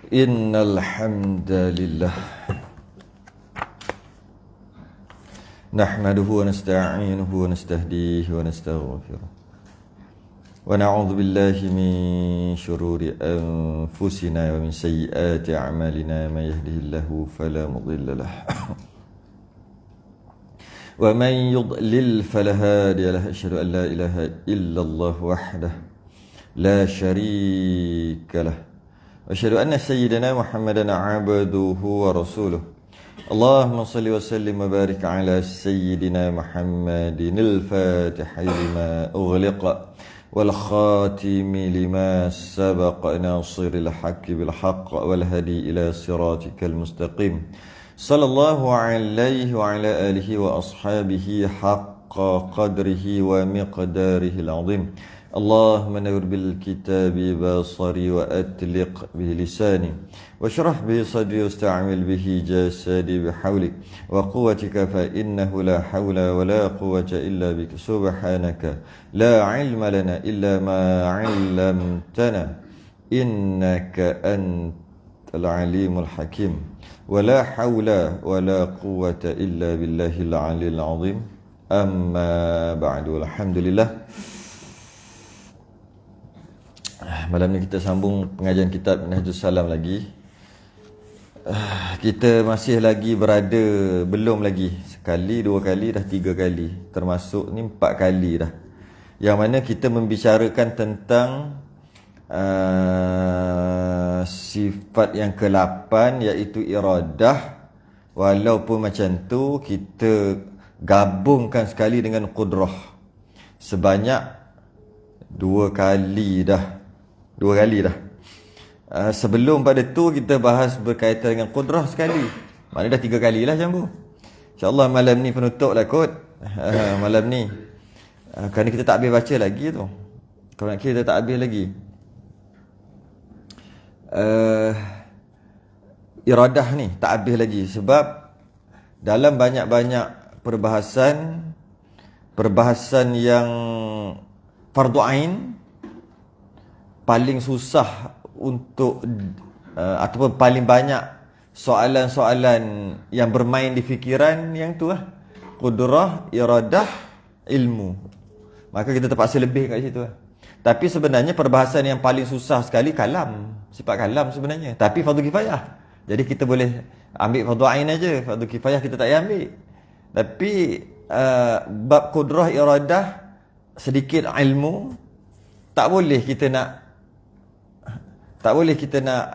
إن الحمد لله نحمده ونستعينه ونستهديه ونستغفره ونعوذ بالله من شرور أنفسنا ومن سيئات أعمالنا من يهده الله فلا مضل له ومن يضلل فلا هادي له أشهد أن لا إله إلا الله وحده لا شريك له وأشهد أن سيدنا محمدا عبده ورسوله اللهم صل وسلم وبارك على سيدنا محمد الفاتح لما أغلق والخاتم لما سبق ناصر الحق بالحق والهدي إلى صراطك المستقيم صلى الله عليه وعلى آله وأصحابه حق قدره ومقداره العظيم اللهم نور بالكتاب بصري وأتلق به لساني واشرح به صدري واستعمل به جسدي بحولك وقوتك فإنه لا حول ولا قوة إلا بك سبحانك لا علم لنا إلا ما علمتنا إنك أنت العليم الحكيم ولا حول ولا قوة إلا بالله العلي العظيم أما بعد الحمد لله. Malam ni kita sambung pengajian kitab Nahjus Salam lagi. Kita masih lagi berada, belum lagi sekali, dua kali, dah tiga kali, termasuk ni 4 kali dah, yang mana kita membicarakan tentang sifat yang ke-8, iaitu iradah. Walaupun macam tu, kita gabungkan sekali dengan qudrah sebanyak 2 kali dah. Sebelum pada tu kita bahas berkaitan dengan qudrah sekali. Maknanya dah 3 kali lah jambu. InsyaAllah malam ni penutup lah kot. Malam ni kerana kita tak habis baca lagi tu. Kalau nak kira kita tak habis lagi. Iradah ni tak habis lagi. Sebab dalam banyak-banyak perbahasan yang fardu ain, paling susah untuk ataupun paling banyak soalan-soalan yang bermain di fikiran yang tu lah, qudrah, iradah, ilmu. Maka kita terpaksa lebih kat situ lah. Tapi sebenarnya perbahasan yang paling susah sekali kalam, sifat kalam sebenarnya. Tapi fardu kifayah. Jadi kita boleh ambil fardu ain aja, fardu kifayah kita tak payah ambil. Tapi bab qudrah, iradah, sedikit ilmu, tak boleh kita nak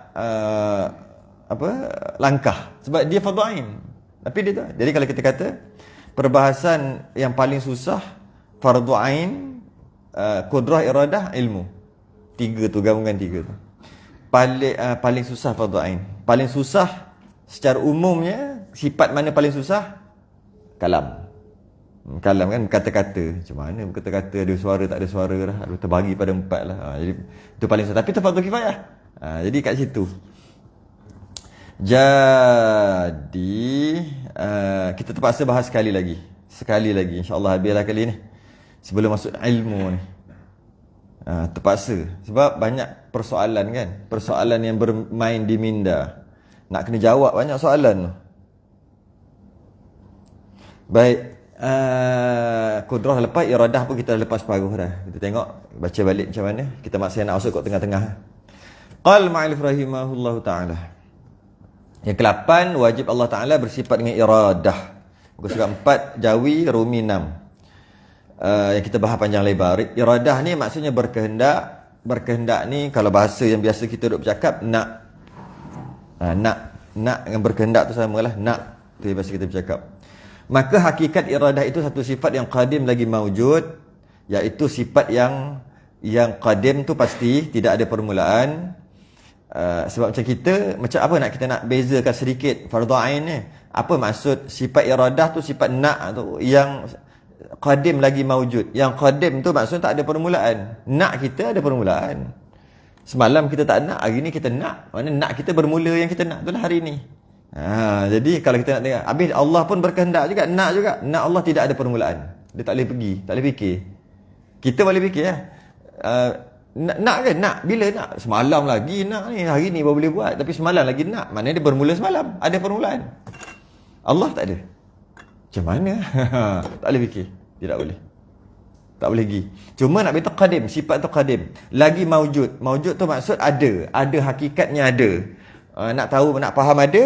langkah, sebab dia fardu ain. Tapi dia tu. Jadi kalau kita kata perbahasan yang paling susah fardu ain, qudrah, iradah, ilmu. 3 tu, gabungan 3 tu. Paling susah fardu ain. Paling susah secara umumnya, sifat mana paling susah? Kalam. Kalam kan, kata-kata. Macam mana kata-kata, ada suara tak ada suara dah, terbagi pada 4 lah. Jadi itu paling susah. Tapi itu fardu kifayah. Jadi kat situ. Jadi kita terpaksa bahas sekali lagi. InsyaAllah habislah kali ni, sebelum masuk ilmu ni. Terpaksa. Sebab banyak persoalan kan. Persoalan yang bermain di minda. Nak kena jawab banyak soalan tu. Baik. Qudrah lepas, iradah pun kita dah lepas separuh dah. Kita tengok, baca balik macam mana. Kita masih nak masuk kat tengah-tengah. Qal ma'alif rahimahullahu ta'ala. Yang ke-8, wajib Allah Ta'ala bersifat dengan iradah. Muka surat 4, Jawi, Rumi 6. Yang kita bahas panjang lebar. Iradah ni maksudnya berkehendak. Berkehendak ni kalau bahasa yang biasa kita duk bercakap, nak. Nak dengan berkehendak tu sama lah. Nak, tu yang biasa kita bercakap. Maka hakikat iradah itu satu sifat yang qadim lagi maujud, iaitu sifat yang qadim tu pasti tidak ada permulaan. Sebab macam kita, macam apa nak kita nak bezakan sedikit fardu ain ni. Apa maksud sifat iradah tu, sifat nak tu yang qadim lagi maujud. Yang qadim tu maksudnya tak ada permulaan. Nak kita ada permulaan. Semalam kita tak nak, hari ni kita nak. Mana nak kita bermula yang kita nak tu lah hari ni. Jadi kalau kita nak tengok, habis Allah pun berkehendak juga, nak juga. Nak Allah tidak ada permulaan. Dia tak boleh pergi, tak boleh fikir. Kita boleh fikir ya. Nak kan? Nak. Bila nak? Semalam lagi nak ni. Hari ni baru boleh buat. Tapi semalam lagi nak. Maknanya dia bermula semalam. Ada permulaan. Allah tak ada. Macam mana? Tak boleh fikir. Tidak boleh. Tak boleh pergi. Cuma nak beritahu qadim. Sifat tu qadim. Lagi maujud. Maujud tu maksud ada. Ada hakikatnya ada. Nak tahu, nak faham ada.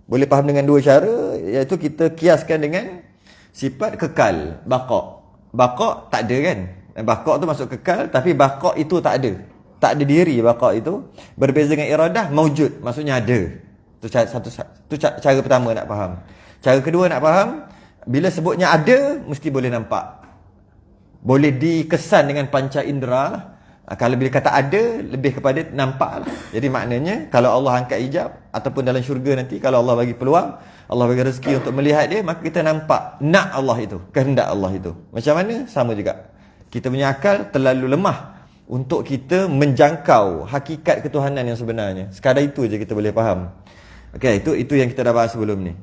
Boleh faham dengan dua cara. Iaitu kita kiaskan dengan sifat kekal. Baqa'. Baqa' tak ada kan? Baqa' tu masuk kekal. Tapi baqa' itu tak ada. Tak ada diri baqa' itu. Berbeza dengan iradah, maujud. Maksudnya ada. Itu cara pertama nak faham. Cara kedua nak faham, bila sebutnya ada, mesti boleh nampak. Boleh dikesan dengan panca indera. Kalau bila kata ada, lebih kepada nampak lah. Jadi maknanya, kalau Allah angkat hijab, ataupun dalam syurga nanti, kalau Allah bagi peluang, Allah bagi rezeki untuk melihat dia, maka kita nampak nak Allah itu, kehendak Allah itu. Macam mana? Sama juga. Kita punya akal terlalu lemah untuk kita menjangkau hakikat ketuhanan yang sebenarnya. Sekadar itu je kita boleh faham. Okey, itu yang kita dah bahas sebelum ni.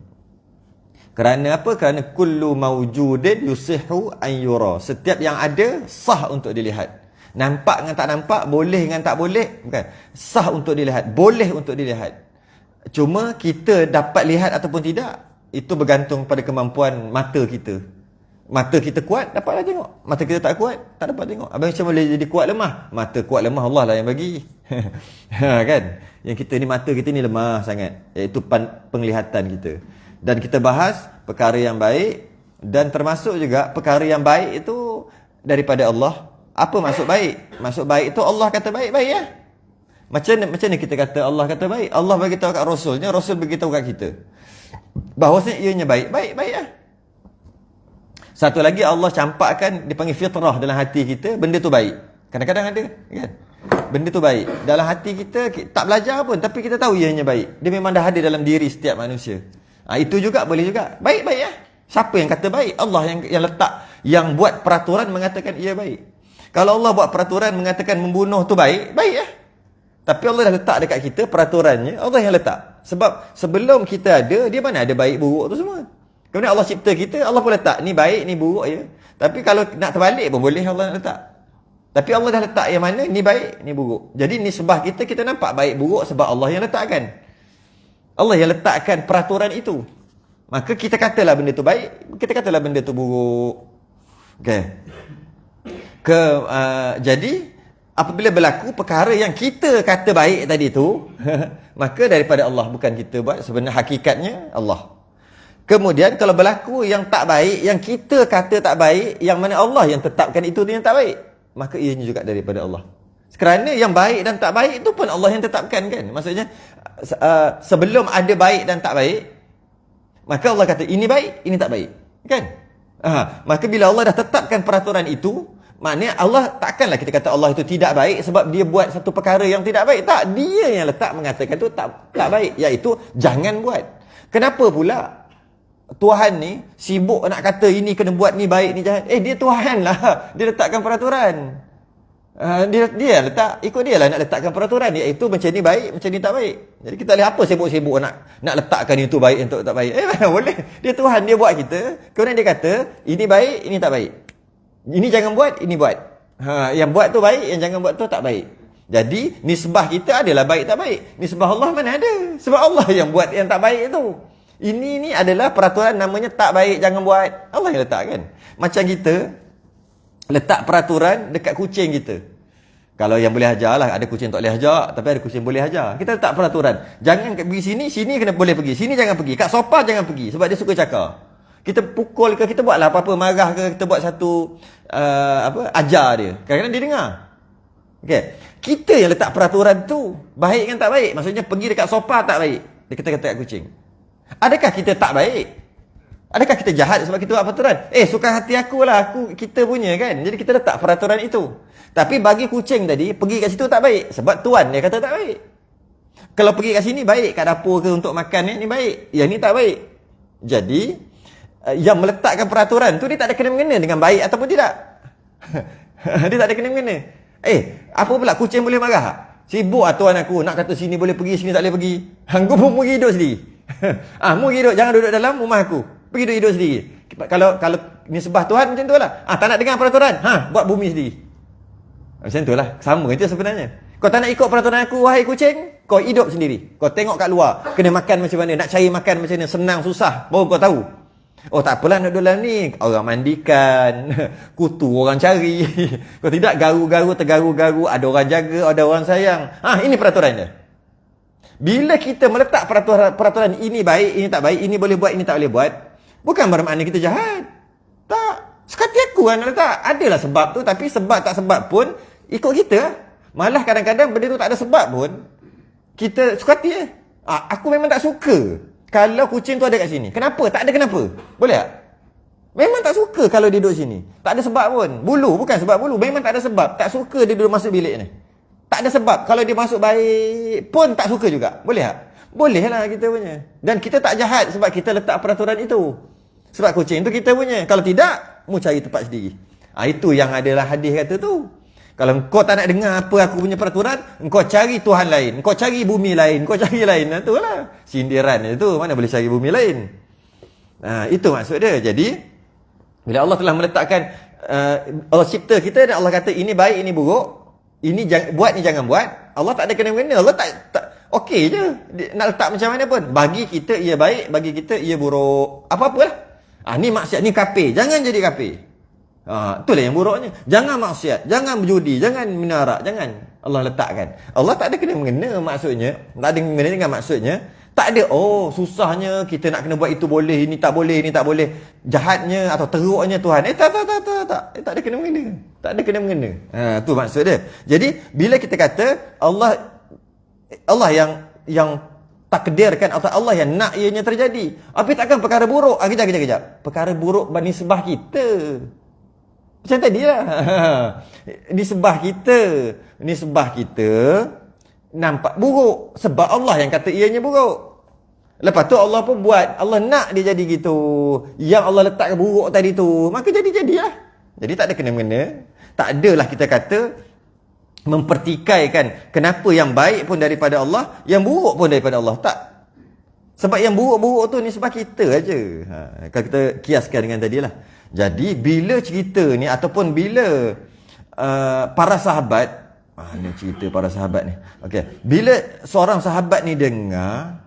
Kerana apa? Kerana kullu mawjudin yusihu an yura. Setiap yang ada sah untuk dilihat. Nampak dengan tak nampak, boleh dengan tak boleh, bukan. Sah untuk dilihat, boleh untuk dilihat. Cuma kita dapat lihat ataupun tidak, itu bergantung pada kemampuan mata kita. Mata kita kuat, dapatlah tengok. Mata kita tak kuat, tak dapat tengok. Abang macam boleh jadi kuat lemah? Mata kuat lemah Allah lah yang bagi. Kan? Yang kita ni, mata kita ni lemah sangat. Iaitu penglihatan kita. Dan kita bahas perkara yang baik. Dan termasuk juga perkara yang baik itu daripada Allah. Apa maksud baik? Maksud baik itu Allah kata baik-baik ya. Macam mana kita kata Allah kata baik? Allah bagi tahu kat Rasulnya, Rasul bagi tahu kat kita. Bahawasanya ianya baik. Baik ya. Satu lagi Allah campakkan, dipanggil fitrah dalam hati kita, benda tu baik. Kadang-kadang ada, kan? Benda tu baik. Dalam hati kita, tak belajar pun, tapi kita tahu ianya baik. Dia memang dah ada dalam diri setiap manusia. Itu juga boleh juga. Baik ya. Siapa yang kata baik? Allah yang letak, yang buat peraturan mengatakan ia baik. Kalau Allah buat peraturan mengatakan membunuh tu baik ya. Tapi Allah dah letak dekat kita peraturannya, Allah yang letak. Sebab sebelum kita ada, dia mana ada baik buruk tu semua. Kemudian Allah cipta kita, Allah pun letak ni baik, ni buruk ya. Tapi kalau nak terbalik pun boleh Allah nak letak. Tapi Allah dah letak yang mana ni baik, ni buruk. Jadi nisbah kita nampak baik buruk sebab Allah yang letakkan. Allah yang letakkan peraturan itu. Maka kita katalah benda tu baik, kita katalah benda tu buruk. Okey. Jadi apabila berlaku perkara yang kita kata baik tadi tu, maka daripada Allah, bukan kita buat, sebenarnya hakikatnya Allah. Kemudian kalau berlaku yang tak baik, yang kita kata tak baik, yang mana Allah yang tetapkan itu yang tak baik, maka ianya juga daripada Allah. Kerana yang baik dan tak baik itu pun Allah yang tetapkan kan. Maksudnya sebelum ada baik dan tak baik, maka Allah kata ini baik, ini tak baik. Kan? Maka bila Allah dah tetapkan peraturan itu, maknanya Allah takkanlah kita kata Allah itu tidak baik sebab dia buat satu perkara yang tidak baik. Tak, dia yang letak mengatakan itu tak baik, iaitu jangan buat. Kenapa pula Tuhan ni sibuk nak kata ini kena buat, ni baik, ni jahat? Dia Tuhan lah. Dia letakkan peraturan. Dia letak, ikut dia lah nak letakkan peraturan. Iaitu macam ni baik, macam ni tak baik. Jadi kita lihat apa sibuk-sibuk nak letakkan itu baik, untuk tak baik. Mana boleh. Dia Tuhan, dia buat kita. Kemudian dia kata, ini baik, ini tak baik. Ini jangan buat, ini buat. Yang buat tu baik, yang jangan buat tu tak baik. Jadi nisbah kita adalah baik tak baik. Nisbah Allah mana ada? Sebab Allah yang buat yang tak baik tu. Ini adalah peraturan, namanya tak baik, jangan buat. Allah yang letak kan. Macam kita letak peraturan dekat kucing kita. Kalau yang boleh ajar lah, ada kucing tak boleh ajar, tapi ada kucing boleh ajar. Kita letak peraturan, jangan pergi sini, sini kena boleh pergi, sini jangan pergi, kat sofa jangan pergi, sebab dia suka cakap. Kita pukul ke, kita buatlah apa-apa, marah ke, kita buat satu ajar dia. Kadang-kadang dia dengar. Okay. Kita yang letak peraturan tu, baik kan tak baik. Maksudnya pergi dekat sofa tak baik, dia kata kat kucing. Adakah kita tak baik? Adakah kita jahat sebab kita buat peraturan? Suka hati aku lah, kita punya kan. Jadi kita letak peraturan itu. Tapi bagi kucing tadi, pergi kat situ tak baik. Sebab tuan dia kata tak baik. Kalau pergi kat sini baik, kat dapur ke untuk makan ni baik. Yang ni tak baik. Jadi, yang meletakkan peraturan tu dia tak ada kena-mengena dengan baik ataupun tidak. Dia tak ada kena-mengena. Apa pula kucing boleh marah? Sibuk tuan aku, nak kata sini boleh pergi, sini tak boleh pergi. Aku pun pergi hidup sendiri. Mu hidup, jangan duduk dalam rumah aku. Pergi duduk hidup sendiri. Kalau nisbah Tuhan macam tu lah. Tak nak dengar peraturan, buat bumi sendiri. Macam tu lah. Sama je sebenarnya. Kau tak nak ikut peraturan aku, wahai kucing, kau hidup sendiri. Kau tengok kat luar, kena makan macam mana, nak cari makan macam mana, senang, susah, baru kau tahu. Oh tak apalah nak duduk dalam ni, orang mandikan, kutu orang cari. Kau tidak garu-garu, tergaru-garu, ada orang jaga, ada orang sayang. Ini peraturan dia. Bila kita meletak peraturan ini baik, ini tak baik, ini boleh buat, ini tak boleh buat, bukan bermakna kita jahat. Tak. Sekati aku kan nak letak. Adalah sebab tu, tapi sebab tak sebab pun ikut kita. Malah kadang-kadang benda tu tak ada sebab pun kita suka hati aku memang tak suka kalau kucing tu ada kat sini. Kenapa? Tak ada kenapa. Boleh tak? Memang tak suka kalau dia duduk sini. Tak ada sebab pun. Bulu, bukan sebab bulu. Memang tak ada sebab. Tak suka dia duduk masuk bilik ni. Tak ada sebab. Kalau dia masuk baik pun tak suka juga. Boleh tak? Boleh lah kita punya. Dan kita tak jahat sebab kita letak peraturan itu. Sebab kucing tu kita punya. Kalau tidak, mu cari tempat sendiri. Itu yang adalah hadis kata tu. Kalau kau tak nak dengar apa aku punya peraturan, kau cari Tuhan lain, kau cari bumi lain, kau cari lain. Itulah sindiran itu. Mana boleh cari bumi lain. Itu maksud dia. Jadi bila Allah telah meletakkan Allah cipta kita dan Allah kata ini baik, ini buruk, ini buat, ni jangan buat, Allah tak ada kena-mengena. Allah tak okey je nak letak macam mana pun. Bagi kita ia baik, bagi kita ia buruk. Apa-apalah. Ni maksiat, ni kafir, jangan jadi kafir. Itulah yang buruknya. Jangan maksiat, jangan berjudi, jangan minarak, jangan. Allah letakkan. Allah tak ada kena-mengena maksudnya. Tak ada kena-mengena dengan maksudnya. Tak ada, susahnya kita nak kena buat itu boleh, ini tak boleh, ini tak boleh. Jahatnya atau teruknya Tuhan. Tak. Tak ada kena-mengena. Tak ada kena-mengena. Tu maksud dia. Jadi, bila kita kata Allah yang takdirkan atau Allah yang nak ianya terjadi. Tapi takkan perkara buruk. Kejap. Perkara buruk nisbah kita. Macam tadi lah. Nisbah kita nampak buruk sebab Allah yang kata ianya buruk. Lepas tu Allah pun buat, Allah nak dia jadi gitu. Yang Allah letakkan buruk tadi tu, maka jadilah. Jadi tak ada kena-mengena. Tak adalah kita kata mempertikaikan kenapa yang baik pun daripada Allah, yang buruk pun daripada Allah. Tak. Sebab yang buruk-buruk tu nisbah kita aja. Kalau kita kiaskan dengan tadilah. Jadi bila cerita ni ataupun bila para sahabat, ni cerita para sahabat ni. Okey, bila seorang sahabat ni dengar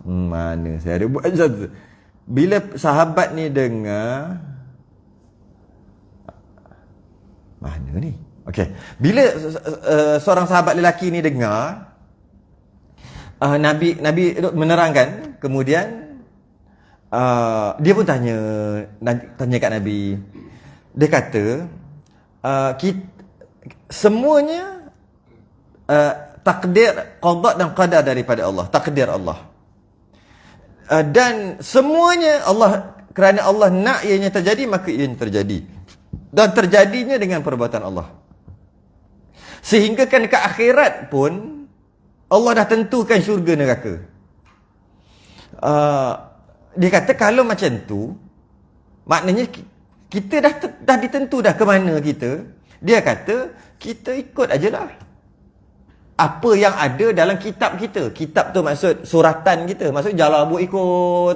mana saya ada buat macam tu. Bila sahabat ni dengar mana ni? Okey, bila seorang sahabat lelaki ni dengar Nabi menerangkan, kemudian dia pun tanya kat Nabi. Dia kata semuanya takdir, qada dan qadar daripada Allah, takdir Allah. Dan semuanya Allah, kerana Allah nak ianya terjadi, maka ianya terjadi. Dan terjadinya dengan perbuatan Allah. Sehingga kan ke akhirat pun Allah dah tentukan syurga neraka. Dia kata kalau macam tu, maknanya kita dah ditentu dah ke mana kita. Dia kata kita ikut ajalah apa yang ada dalam kitab kita. Kitab tu maksud suratan kita. Maksud jalan buat ikut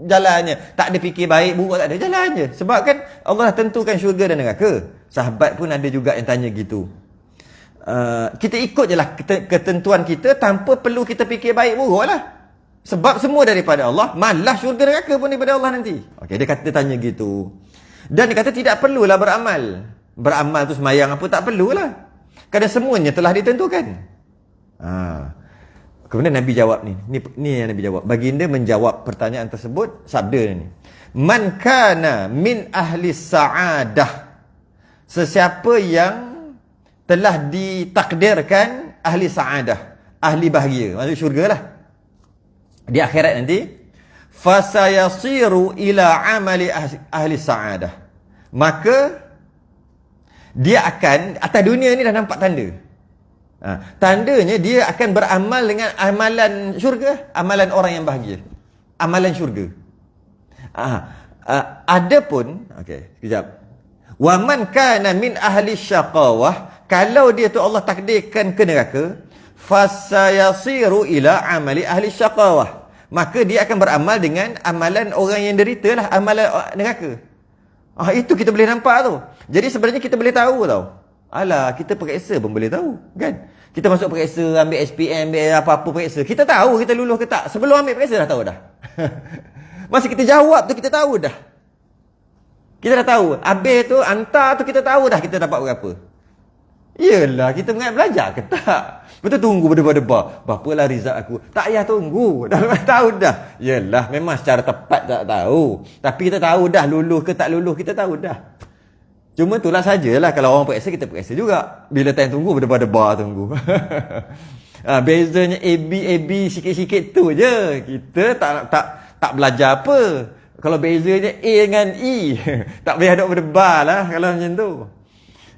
jalannya. Tak ada fikir baik buruk, tak ada, jalan je. Sebab kan Allah dah tentukan syurga dan neraka. Sahabat pun ada juga yang tanya gitu. Kita ikut je lah ketentuan kita tanpa perlu kita fikir baik buruk lah. Sebab semua daripada Allah, malah syurga neraka pun daripada Allah nanti. Okey, dia tanya gitu. Dan dia kata tidak perlulah beramal. Beramal tu semayang apa, tak perlulah. Kerana semuanya telah ditentukan. Kemudian Nabi jawab ni yang Nabi jawab. Baginda menjawab pertanyaan tersebut, sabda ni. Man kana min ahli sa'adah. Sesiapa yang telah ditakdirkan ahli sa'adah, ahli bahagia, maksud syurga lah di akhirat nanti, fasayasiru ila amali ahli sa'adah, maka dia akan, atas dunia ni dah nampak tanda. Tandanya dia akan beramal dengan amalan syurga, amalan orang yang bahagia, amalan syurga. Adapun kejap, wa man kana min ahli syaqawah, kalau dia tu Allah takdirkan ke neraka, fasayasiru ila amali ahli syaqawah, maka dia akan beramal dengan amalan orang yang derita lah, amalan neraka. Itu kita boleh nampak tu. Jadi sebenarnya kita boleh tahu tau. Alah, kita periksa pun boleh tahu, kan? Kita masuk periksa, ambil SPM, ambil apa-apa periksa. Kita tahu kita lulus ke tak. Sebelum ambil periksa dah tahu dah. Masa kita jawab tu kita tahu dah. Kita dah tahu. Habis tu, hantar tu kita tahu dah kita dapat berapa. Yelah, kita mengat belajar ke tak? Betul tunggu berdebar-debar. Berapa lah result aku? Tak payah tunggu. Dah tahu dah. Yelah, memang secara tepat tak tahu. Tapi kita tahu dah lulus ke tak lulus, kita tahu dah. Cuma itulah sajalah, kalau orang periksa, kita periksa juga. Bila time tunggu, berdebar-debar tunggu. Bezanya AB sikit-sikit tu je. Kita tak belajar apa. Kalau bezanya A dengan E, tak payah duk berdebar lah kalau macam tu.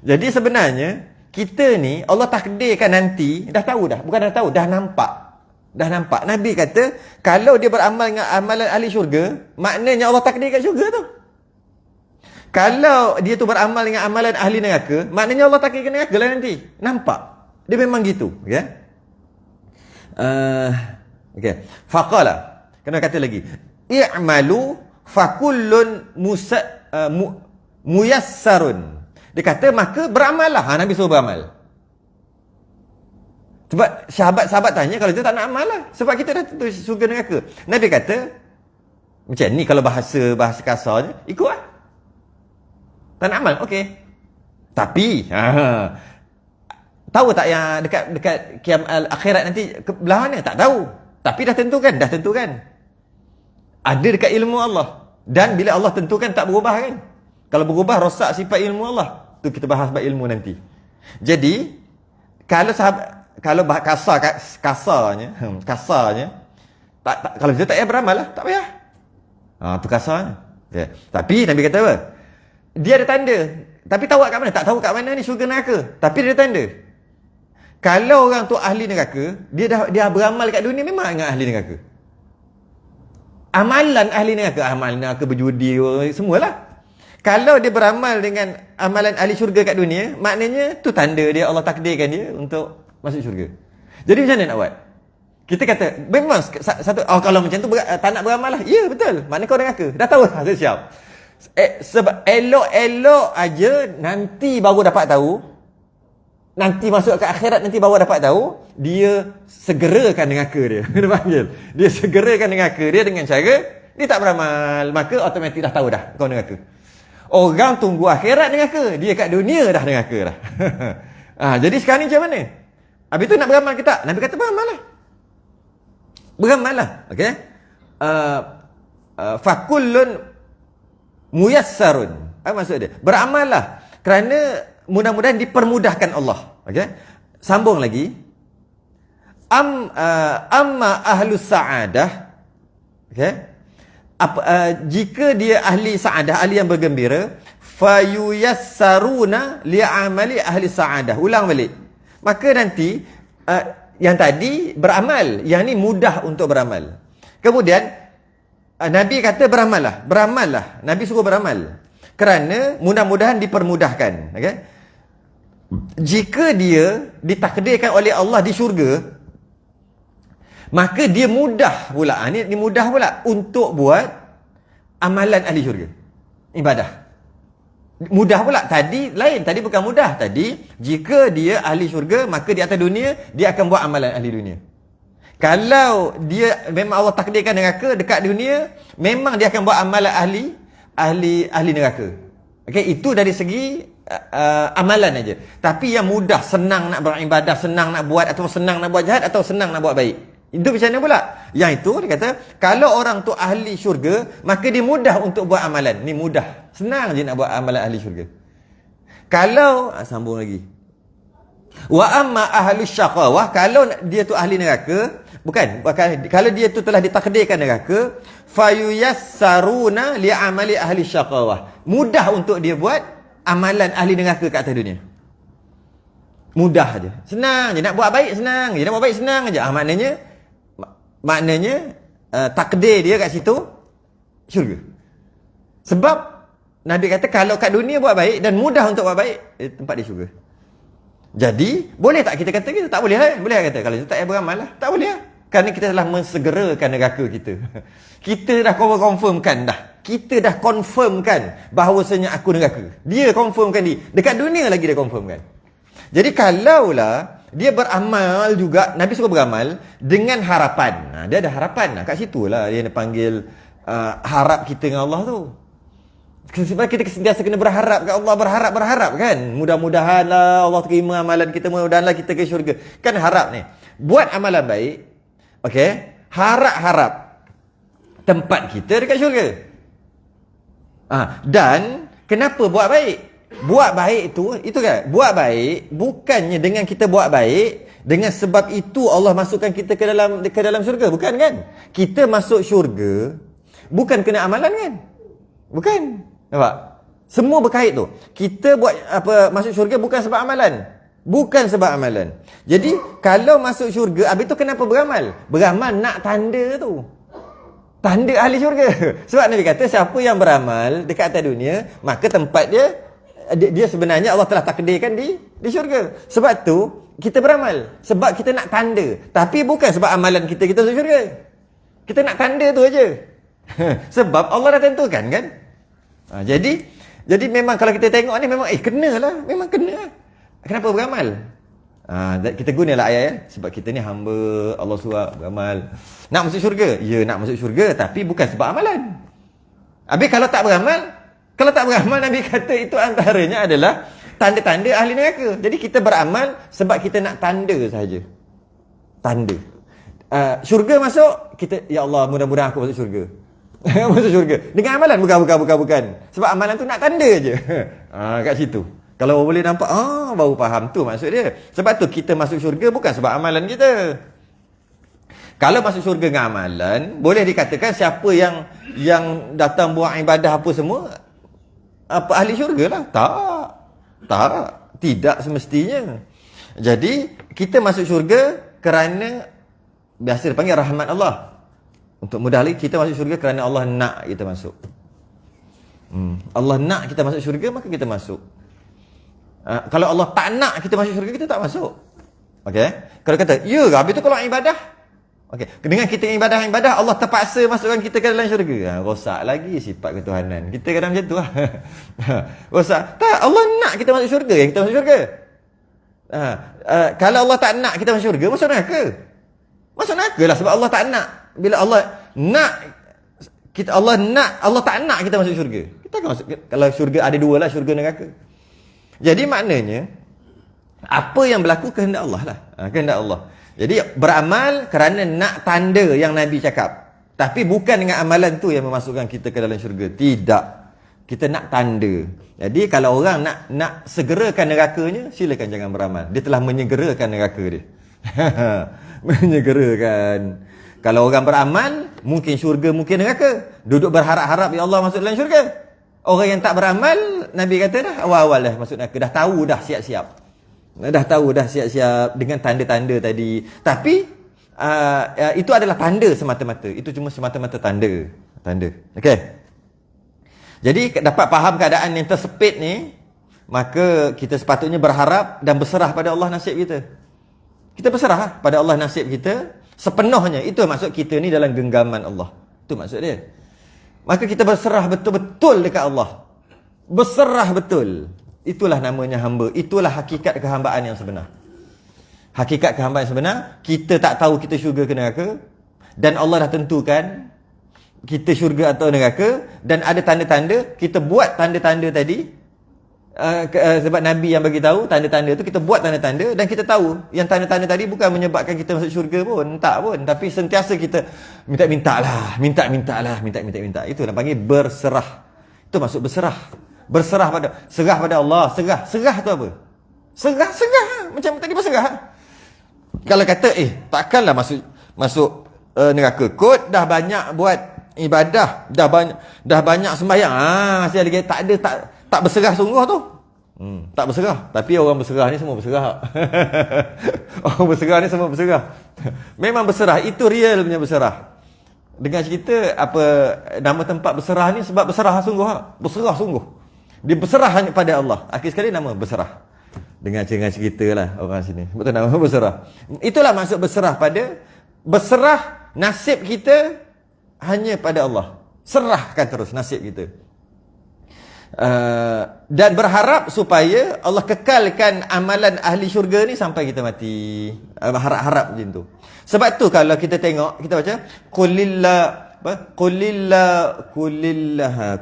Jadi sebenarnya, kita ni, Allah takdirkan nanti, dah tahu dah. Bukan dah tahu, dah nampak. Dah nampak. Nabi kata, kalau dia beramal dengan amalan ahli syurga, maknanya Allah takdirkan syurga tu. Kalau dia tu beramal dengan amalan ahli neraka, maknanya Allah takdirkan neraka lah nanti. Nampak? Dia memang gitu. Okay? Okay. Faqala. Kena kata lagi. I'malu fakullun muyassarun. Dia kata, maka beramallah. Nabi suruh beramal. Sebab sahabat-sahabat tanya, kalau kita tak nak amal lah. Sebab kita dah tentu surga neraka. Nabi kata, macam ni kalau bahasa kasarnya, ikut lah. Tak nak amal, okey. Tapi, tahu tak yang dekat akhirat nanti belah mana? Tak tahu. Tapi dah tentukan. Ada dekat ilmu Allah. Dan bila Allah tentukan tak berubah kan? Kalau berubah rosak sifat ilmu Allah. Tu kita bahas bab ilmu nanti. Jadi, kalau kasarnya, kalau kita tak payah beramal lah, tak payah. Tu kasarnya. Yeah. Tapi Nabi kata apa? Dia ada tanda. Tapi tahu kat mana? Tak tahu kat mana ni syurga neraka. Tapi dia ada tanda. Kalau orang tu ahli neraka, dia beramal kat dunia memang ingat ahli neraka. Amalan ahli neraka berjudi, semualah. Kalau dia beramal dengan amalan ahli syurga kat dunia, maknanya tu tanda dia, Allah takdirkan dia untuk masuk syurga. Jadi macam mana nak buat? Kita kata, memang satu, kalau macam tu tak nak beramal lah. Ya, betul. Maknanya kau neraka. Dah tahu lah, saya siap. Sebab elok-elok aja nanti baru dapat tahu. Nanti masuk ke akhirat nanti baru dapat tahu. Dia segerakan neraka dia. Dia panggil. Dia segerakan neraka dia dengan cara dia tak beramal. Maka automatik dah tahu dah kau neraka. Orang tunggu akhirat neraka. Dia kat dunia dah neraka dah. Jadi sekarang ni macam mana? Habis tu nak beramal ke tak? Nabi kata beramal lah. Beramal lah. Okay? Fakullun muyassarun. Apa maksud dia? Beramal lah. Kerana mudah-mudahan dipermudahkan Allah. Okay? Sambung lagi. Amma ahlus sa'adah. Okay? Jika dia ahli sa'adah, ahli yang bergembira, fayuyassaruna li'amali ahli sa'adah. Ulang balik. Maka nanti, yang tadi beramal. Yang ni mudah untuk beramal. Kemudian, Nabi kata beramallah. Nabi suruh beramal. Kerana mudah-mudahan dipermudahkan. Okay? Jika dia ditakdirkan oleh Allah di syurga, maka dia mudah pula. Ini mudah pula untuk buat amalan ahli syurga. Ibadah. Mudah pula. Tadi lain. Tadi bukan mudah. Tadi, jika dia ahli syurga, maka di atas dunia, dia akan buat amalan ahli dunia. Kalau dia memang Allah takdirkan neraka dekat dunia, memang dia akan buat amalan ahli neraka. Okey, itu dari segi amalan aja. Tapi yang mudah, senang nak beribadah, senang nak buat, atau senang nak buat jahat, atau senang nak buat baik. Itu macam mana pula? Yang itu dia kata, kalau orang tu ahli syurga, maka dia mudah untuk buat amalan. Ni mudah. Senang je nak buat amalan ahli syurga. Kalau sambung lagi. Wa amma ahlus syaqawah, kalau dia tu ahli neraka, kalau dia tu telah ditakdirkan neraka, fayuyassaruna li'amali ahli syaqawah. Mudah untuk dia buat amalan ahli neraka kat atas dunia. Mudah aja. Senang je nak buat baik, senang je. Nak buat baik senang aja. Maknanya takdir dia kat situ syurga. Sebab Nabi kata kalau kat dunia buat baik dan mudah untuk buat baik, tempat dia syurga. Jadi, boleh tak kita kata kita tak boleh lah? Boleh kata kalau kita tak payah beramal lah. Tak boleh lah. Kerana kita telah mensegerakan neraka kita. Kita dah confirmkan dah. Kita dah confirmkan bahawasanya aku neraka. Dia confirmkan dia. Dekat dunia lagi dia confirmkan. Jadi kalaulah dia beramal juga, Nabi suruh beramal dengan harapan. Dia ada harapan. Kat situlah dia panggil harap kita dengan Allah tu. Sebab kita sentiasa kena berharap kat Allah, berharap kan. Mudah-mudahanlah Allah terima amalan kita, mudah-mudahanlah kita ke syurga. Kan harap ni. Buat amalan baik, okey, harap-harap tempat kita dekat syurga. Dan kenapa buat baik? Buat baik itu kan, buat baik bukannya dengan kita buat baik, dengan sebab itu Allah masukkan kita ke dalam syurga, bukan kan? Kita masuk syurga bukan kena amalan kan? Bukan. Nampak? Semua berkait tu. Kita buat masuk syurga bukan sebab amalan. Bukan sebab amalan. Jadi kalau masuk syurga, habis tu kenapa beramal? Beramal nak tanda tu. Tanda ahli syurga. Sebab Nabi kata siapa yang beramal dekat atas dunia, maka tempat dia sebenarnya Allah telah takdirkan di syurga. Sebab tu kita beramal. Sebab kita nak tanda. Tapi bukan sebab amalan kita masuk syurga. Kita nak tanda tu aja. Sebab Allah dah tentukan kan? Jadi memang kalau kita tengok ni memang kenalah, memang kena. Kenapa beramal? Kita gunalah ayat sebab kita ni hamba Allah suruh beramal. Nak masuk syurga? Ya, nak masuk syurga, tapi bukan sebab amalan. Habis kalau tak beramal Nabi kata itu antaranya adalah tanda-tanda ahli neraka. Jadi kita beramal sebab kita nak tanda sahaja. Tanda. Syurga masuk, kita ya Allah mudah-mudahan aku masuk syurga. Masuk syurga. Dengan amalan bukan. Sebab amalan tu nak tanda je. Kat situ. Kalau boleh nampak, baru faham tu maksud dia. Sebab tu kita masuk syurga bukan sebab amalan kita. Kalau masuk syurga dengan amalan, boleh dikatakan siapa yang datang buat ibadah apa semua, ahli syurga lah. Tak. Tidak semestinya. Jadi, kita masuk syurga kerana, biasa dipanggil rahmat Allah. Untuk mudah lagi, kita masuk syurga kerana Allah nak kita masuk. Allah nak kita masuk syurga, maka kita masuk. Kalau Allah tak nak kita masuk syurga, kita tak masuk. Okey? Kalau kata, ya, habis tu kalau ibadah, okey, dengan kita ibadah, Allah terpaksa masukkan kita ke dalam syurga. Rosak lagi sifat ketuhanan. Kita kadang macam tu lah. Rosak. Tak, Allah nak kita masuk syurga, yang kita masuk syurga. Kalau Allah tak nak kita masuk syurga, masuk neraka. Masuk neraka lah sebab Allah tak nak. Bila Allah nak Allah tak nak kita masuk syurga, kita akan masuk. Kalau syurga ada dua lah, syurga neraka. Jadi maknanya apa yang berlaku kehendak Allah lah. Kehendak Allah. Jadi beramal kerana nak tanda yang Nabi cakap. Tapi bukan dengan amalan tu yang memasukkan kita ke dalam syurga. Tidak. Kita nak tanda. Jadi kalau orang nak segerakan nerakanya, silakan jangan beramal. Dia telah menyegerakan neraka dia. Menyegerakan. Kalau orang beramal, mungkin syurga, mungkin neraka. Duduk berharap-harap ya Allah masuk dalam syurga. Orang yang tak beramal, Nabi kata dah awal-awal dah masuk neraka. Dah tahu dah siap-siap. Dengan tanda-tanda tadi. Tapi itu adalah tanda semata-mata. Itu cuma semata-mata tanda. Okey. Jadi dapat faham keadaan yang tersepit ni, maka kita sepatutnya berharap dan berserah pada Allah nasib kita. Kita berserah pada Allah nasib kita sepenuhnya. Itu maksud kita ni dalam genggaman Allah. Itu maksud dia. Maka kita berserah betul-betul dekat Allah. Berserah betul. Itulah namanya hamba. Itulah hakikat kehambaan yang sebenar. Hakikat kehambaan yang sebenar, kita tak tahu kita syurga ke neraka. Dan Allah dah tentukan kita syurga atau neraka. Dan ada tanda-tanda, kita buat tanda-tanda tadi. Sebab Nabi yang bagi tahu tanda-tanda tu, kita buat tanda-tanda dan kita tahu yang tanda-tanda tadi bukan menyebabkan kita masuk syurga pun, tak pun, tapi sentiasa kita minta lah. Itu nak panggil berserah. Itu maksud berserah. Serah pada Allah. Serah tu apa? Serah macam tadi berserah. Kalau kata takkanlah masuk neraka. Kot dah banyak buat ibadah, dah banyak sembahyang. Masih lagi tak berserah sungguh tu. Tak berserah. Tapi orang berserah ni semua berserah. Orang berserah ni semua berserah. Memang berserah. Itu real punya berserah. Dengan cerita nama tempat berserah ni sebab berserah sungguh. Berserah sungguh. Dia berserah hanya pada Allah. Akhir sekali nama berserah. Dengan cerita lah orang sini. Betul nama berserah. Itulah maksud berserah pada berserah nasib kita hanya pada Allah. Serahkan terus nasib kita. Dan berharap supaya Allah kekalkan amalan ahli syurga ni sampai kita mati. Harap-harap macam tu. Sebab tu kalau kita tengok, kita baca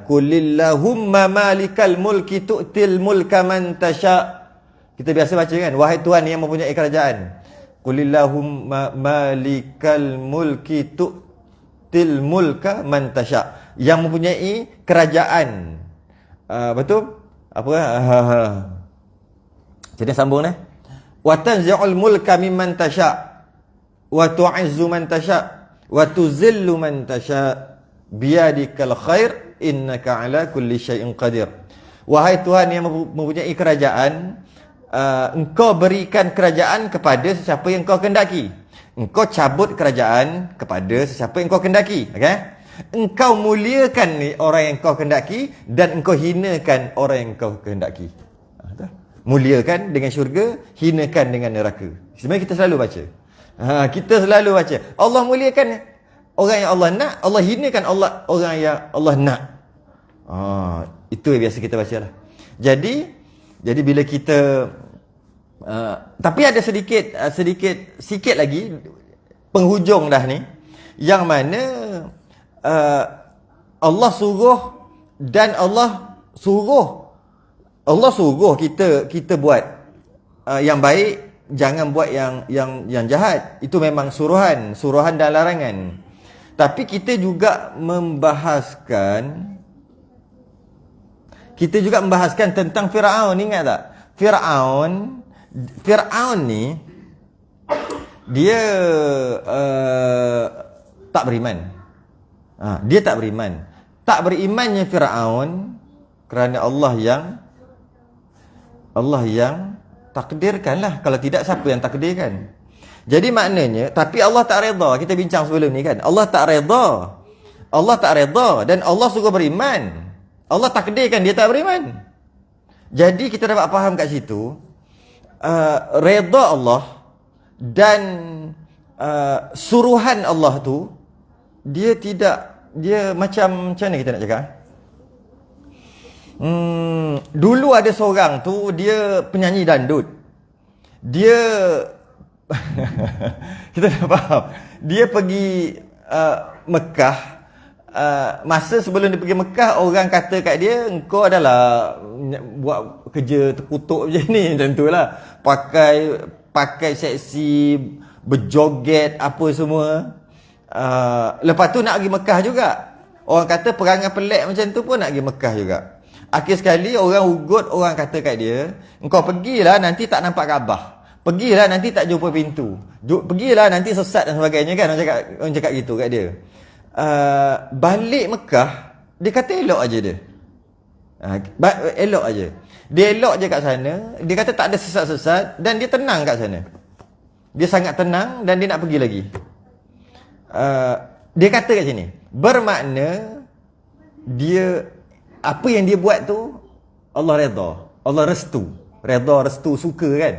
Qulillahumma malikal mulki tu'til mulka man tasha. Kita biasa baca kan, wahai Tuhan yang mempunyai kerajaan. Qulillahumma malikal mulki tu'til mulka man tasha. Yang mempunyai kerajaan. Betul? Apa? Jadi sambung ni. Wa tanzi'ul mulka mimman tasha wa tu'izzu man tasha wa tuzillu man tasha biyadikal khair innaka ala kulli syai'in qadir. Wahai Tuhan yang mempunyai kerajaan, engkau berikan kerajaan kepada sesiapa yang kau kehendaki. Engkau cabut kerajaan kepada sesiapa yang kau kehendaki. Okey? Engkau muliakan orang yang kau kehendaki dan engkau hinakan orang yang kau kehendaki. Muliakan dengan syurga, hinakan dengan neraka. Sebenarnya kita selalu baca. Kita selalu baca. Allah muliakan orang yang Allah nak, Allah hinakan orang yang Allah nak. Itu yang biasa kita baca lah. Jadi bila kita tapi ada sikit lagi penghujung dah ni, yang mana Allah suruh dan Allah suruh kita buat yang baik, jangan buat yang jahat. Itu memang suruhan dan larangan. Tapi kita juga membahaskan tentang Firaun. Ingat tak? Firaun ni dia tak beriman. Dia tak beriman. Tak berimannya Firaun kerana Allah yang takdirkanlah. Kalau tidak, siapa yang takdirkan? Jadi maknanya, tapi Allah tak redha. Kita bincang sebelum ni kan, Allah tak redha dan Allah suruh beriman. Allah takdirkan dia tak beriman. Jadi kita dapat faham kat situ, redha Allah dan suruhan Allah tu, dia macam mana kita nak cakap? Dulu ada seorang tu, dia penyanyi dandut. Dia kita dah faham. Dia pergi Mekah. Masa sebelum dia pergi Mekah, orang kata kat dia, engkau adalah buat kerja terkutuk macam ni, macam tu lah. Pakai seksi, berjoget apa semua. Lepas tu nak pergi Mekah juga. Orang kata perangai pelik macam tu pun nak pergi Mekah juga. Akhir sekali orang ugut, orang kata kat dia, engkau pergilah nanti tak nampak Kaabah. Pergilah nanti tak jumpa pintu. Pergilah nanti sesat dan sebagainya kan. Orang cakap gitu kat dia. Balik Mekah, dia kata elok aja dia. Elok aja. Dia elok je kat sana. Dia kata tak ada sesat-sesat dan dia tenang kat sana. Dia sangat tenang dan dia nak pergi lagi. Dia kata kat sini, bermakna dia, apa yang dia buat tu Allah redha, Allah restu. Redha, restu, suka kan.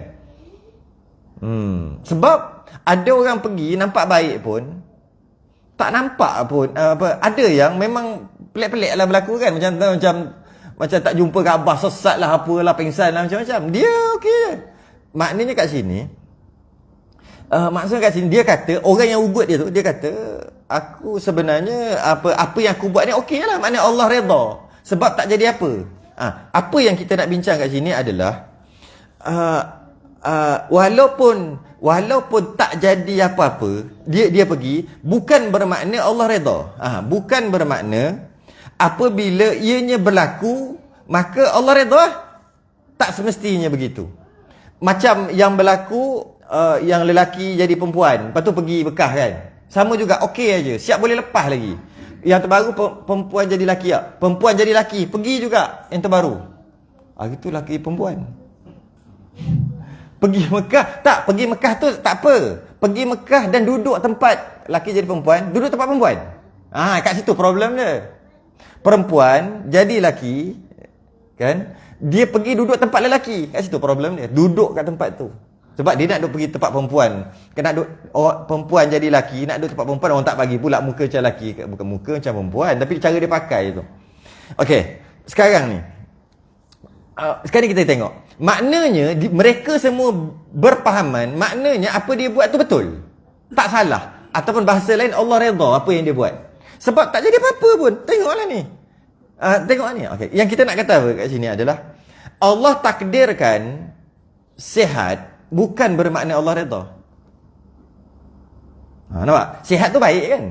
Sebab ada orang pergi nampak baik pun tak nampak pun ada yang memang pelik-pelik lah berlaku kan, macam tak jumpa Kaabah, sesat lah, apalah, pengsan lah, macam-macam. Dia okey je. Maknanya kat sini, dia kata, orang yang ugut dia tu, dia kata, aku sebenarnya apa yang aku buat ni okey lah. Maknanya Allah redha sebab tak jadi apa. Apa yang kita nak bincang kat sini adalah walaupun tak jadi apa-apa, dia pergi, bukan bermakna Allah redha. Bukan bermakna apabila ianya berlaku maka Allah redha. Tak semestinya begitu. Macam yang berlaku, yang lelaki jadi perempuan, lepas tu pergi bekah kan, sama juga, okey aja, siap boleh lepas lagi. Yang terbaru perempuan jadi lelaki, perempuan jadi lelaki, pergi juga yang terbaru. Itu lelaki perempuan. Pergi Mekah, tak, pergi Mekah tu tak apa. Pergi Mekah dan duduk tempat lelaki jadi perempuan, duduk tempat perempuan. Kat situ problem dia. Perempuan jadi lelaki kan, dia pergi duduk tempat lelaki, kat situ problem dia. Duduk kat tempat tu. Sebab dia nak duk pergi tempat perempuan. Nak duk perempuan jadi lelaki, nak duk tempat perempuan, orang tak bagi pula muka macam lelaki, bukan muka macam perempuan, tapi cara dia pakai tu. Okey, sekarang ni sekarang kita tengok. Maknanya mereka semua berpahaman, maknanya apa dia buat tu betul. Tak salah. Ataupun bahasa lain, Allah redha apa yang dia buat. Sebab tak jadi apa-apa pun. Tengoklah ni. Tengok ni. Okey, yang kita nak kata kat sini adalah Allah takdirkan sihat bukan bermakna Allah redha. Nampak? Sihat tu baik kan?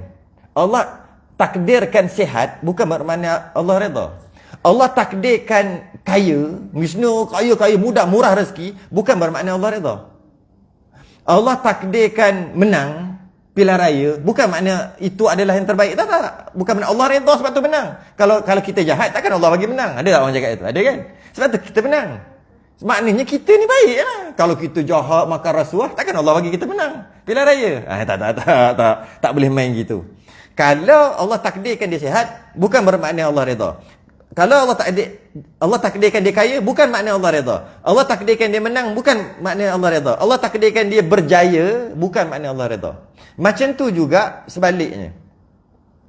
Allah takdirkan sihat bukan bermakna Allah redha. Allah takdirkan kaya, Wisnu kaya, mudah, murah rezeki, bukan bermakna Allah redha. Allah takdirkan menang pilihan raya, bukan makna itu adalah yang terbaik. Tak. Bukan makna Allah redha sebab tu menang. Kalau kita jahat, takkan Allah bagi menang. Ada tak orang cakap itu? Ada kan? Sebab tu kita menang. Maknanya kita ni baik lah. Kalau kita jahat, makan rasuah, takkan Allah bagi kita menang pilihan raya. Tak boleh main gitu. Kalau Allah takdirkan dia sihat, bukan bermakna Allah redha. Kalau Allah takdirkan dia kaya, bukan makna Allah redha. Allah takdirkan dia menang, bukan makna Allah redha. Allah takdirkan dia berjaya, bukan makna Allah redha. Macam tu juga sebaliknya.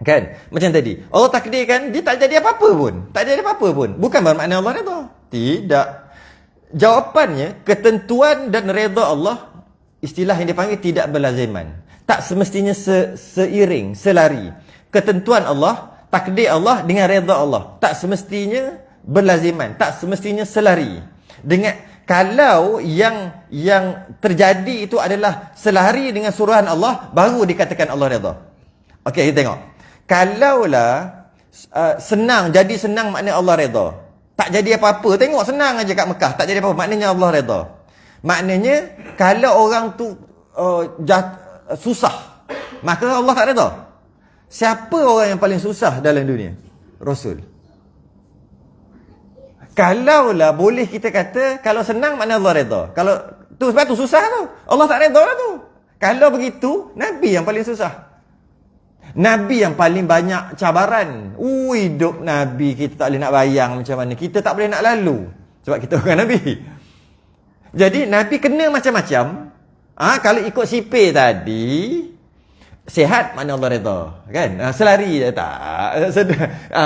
Kan? Macam tadi. Allah takdirkan dia tak jadi apa-apa pun. Tak jadi apa-apa pun. Bukan bermakna Allah redha. Tidak. Jawapannya, ketentuan dan redha Allah, istilah yang dipanggil tidak berlaziman. Tak semestinya seiring, selari. Ketentuan Allah, takdir Allah dengan redha Allah, tak semestinya berlaziman, tak semestinya selari. Dengan kalau yang terjadi itu adalah selari dengan suruhan Allah, baru dikatakan Allah redha. Okey, kita tengok. Kalaulah senang, jadi senang maknanya Allah redha. Tak jadi apa-apa, tengok senang aja kat Mekah, tak jadi apa-apa, maknanya Allah redha. Maknanya kalau orang tu susah, maka Allah tak redha. Siapa orang yang paling susah dalam dunia? Rasul. Kalaulah boleh kita kata, kalau senang makna Allah redha. Kalau tu sebab tu susah tu, Allah tak redha lah tu. Kalau begitu, Nabi yang paling susah. Nabi yang paling banyak cabaran. Hidup Nabi kita tak boleh nak bayang macam mana. Kita tak boleh nak lalu. Sebab kita bukan Nabi. Jadi Nabi kena macam-macam. Kalau ikut sipir tadi, sihat makna Allah redha, kan? Selari tak.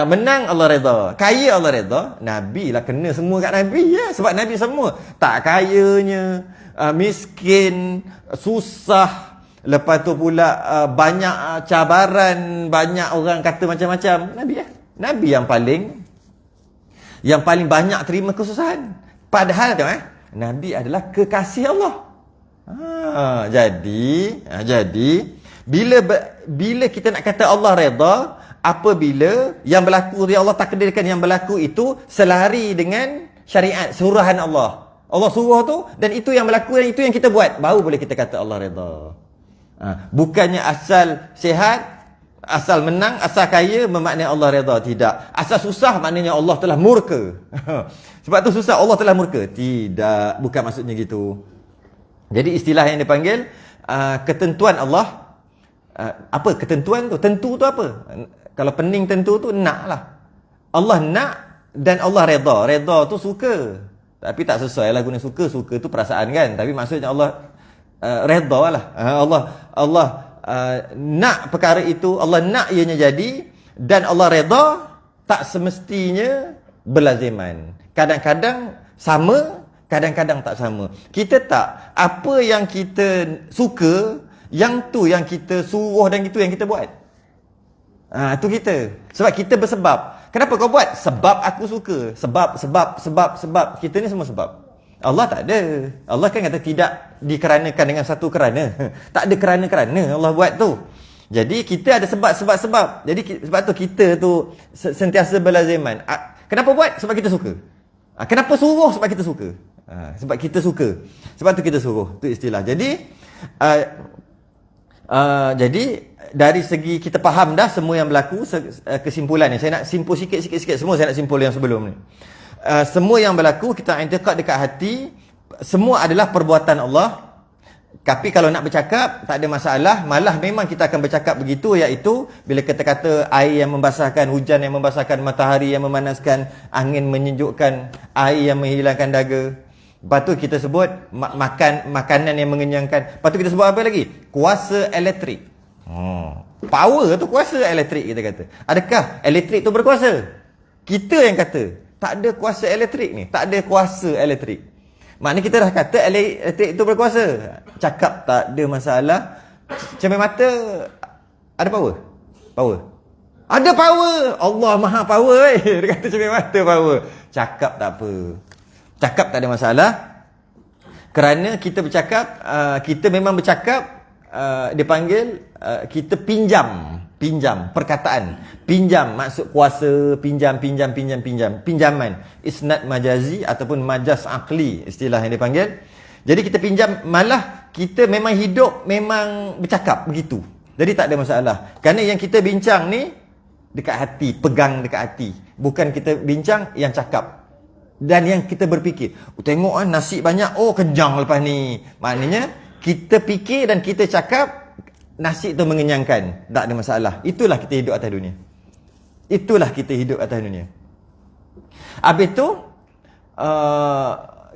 Menang Allah redha, kaya Allah redha. Nabi lah kena semua kat Nabi ya. Sebab Nabi semua. Tak kayanya, miskin, susah. Lepas tu pula banyak cabaran, banyak orang kata macam-macam. Nabi ya. Nabi yang paling banyak terima kesusahan. Padahal tu Nabi adalah kekasih Allah. Jadi bila kita nak kata Allah redha, apabila yang berlaku, yang Allah takdirkan yang berlaku itu selari dengan syariat, suruhan Allah. Allah suruh tu dan itu yang berlaku dan itu yang kita buat, baru boleh kita kata Allah redha. Bukannya asal sihat, asal menang, asal kaya bermakna Allah redha. Tidak. Asal susah maknanya Allah telah murka. Sebab tu susah Allah telah murka. Tidak, bukan maksudnya gitu. Jadi istilah yang dipanggil ketentuan Allah. Apa ketentuan tu? Tentu tu apa? Kalau pening tentu tu nak lah. Allah nak dan Allah redha. Redha tu suka. Tapi tak sesuai lah guna suka. Suka tu perasaan kan. Tapi maksudnya Allah redha lah. Allah nak perkara itu, Allah nak ianya jadi, dan Allah redha tak semestinya berlaziman. Kadang-kadang sama, kadang-kadang tak sama. Kita tak, apa yang kita suka, yang tu yang kita suruh dan itu yang kita buat. Itu kita. Sebab kita bersebab. Kenapa kau buat? Sebab aku suka. Sebab. Kita ni semua sebab. Allah tak ada. Allah kan kata tidak dikeranakan dengan satu kerana. Tak ada kerana-kerana Allah buat tu. Jadi kita ada sebab. Jadi sebab tu kita tu sentiasa berlaziman. Kenapa buat? Sebab kita suka. Kenapa suruh? Sebab kita suka. Sebab kita suka. Sebab tu kita suruh. Tu istilah. Jadi dari segi kita faham dah semua yang berlaku, kesimpulannya. Saya nak simpul sikit. Semua saya nak simpul yang sebelum ni. Semua yang berlaku kita i'tiqad dekat hati, semua adalah perbuatan Allah. Tapi kalau nak bercakap tak ada masalah, malah memang kita akan bercakap begitu, iaitu bila kita kata air yang membasahkan, hujan yang membasahkan, matahari yang memanaskan, angin menyejukkan, air yang menghilangkan dahaga, Lepas tu kita sebut makan makanan yang mengenyangkan. Lepas tu kita sebut apa lagi? Kuasa elektrik. Power tu kuasa elektrik kita kata. Adakah elektrik tu berkuasa? Kita yang kata tak ada kuasa elektrik ni. Tak ada kuasa elektrik. Maknanya kita dah kata elektrik tu berkuasa. Cakap tak ada masalah. Cermin mata ada power? Power. Ada power. Allah maha power. Dia kata cermin mata power. Cakap tak apa. Cakap tak ada masalah. Kerana kita bercakap, kita memang bercakap, dia panggil, kita pinjam perkataan. Pinjam maksud kuasa, pinjaman. Isnad majazi ataupun majas akli, istilah yang dipanggil. Jadi kita pinjam, malah kita memang hidup, memang bercakap begitu. Jadi tak ada masalah. Kerana yang kita bincang ni dekat hati, pegang dekat hati. Bukan kita bincang yang cakap. Dan yang kita berfikir, tengok nasi banyak, kenyang lepas ni. Maknanya kita fikir dan kita cakap, nasi tu mengenyangkan. Tak ada masalah. Itulah kita hidup atas dunia. Itulah kita hidup atas dunia. Habis tu,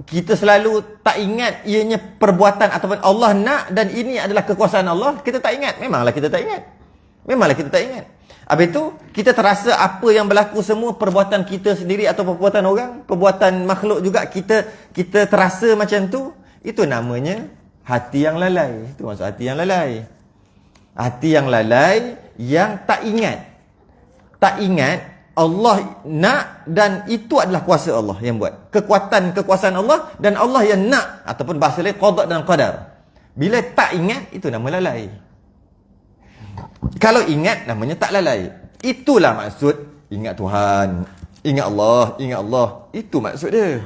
kita selalu tak ingat ianya perbuatan ataupun Allah nak dan ini adalah kekuasaan Allah. Kita tak ingat. Memanglah kita tak ingat. Habis tu, kita terasa apa yang berlaku semua perbuatan kita sendiri atau perbuatan orang, perbuatan makhluk juga, kita terasa macam tu. Itu namanya hati yang lalai. Itu maksud hati yang lalai. Hati yang lalai yang tak ingat. Tak ingat Allah nak dan itu adalah kuasa Allah yang buat. Kekuasaan Allah dan Allah yang nak, ataupun bahasa lain qada dan qadar. Bila tak ingat, itu nama lalai. Kalau ingat, namanya tak lalai. Itulah maksud ingat Tuhan, ingat Allah. Itu maksud dia.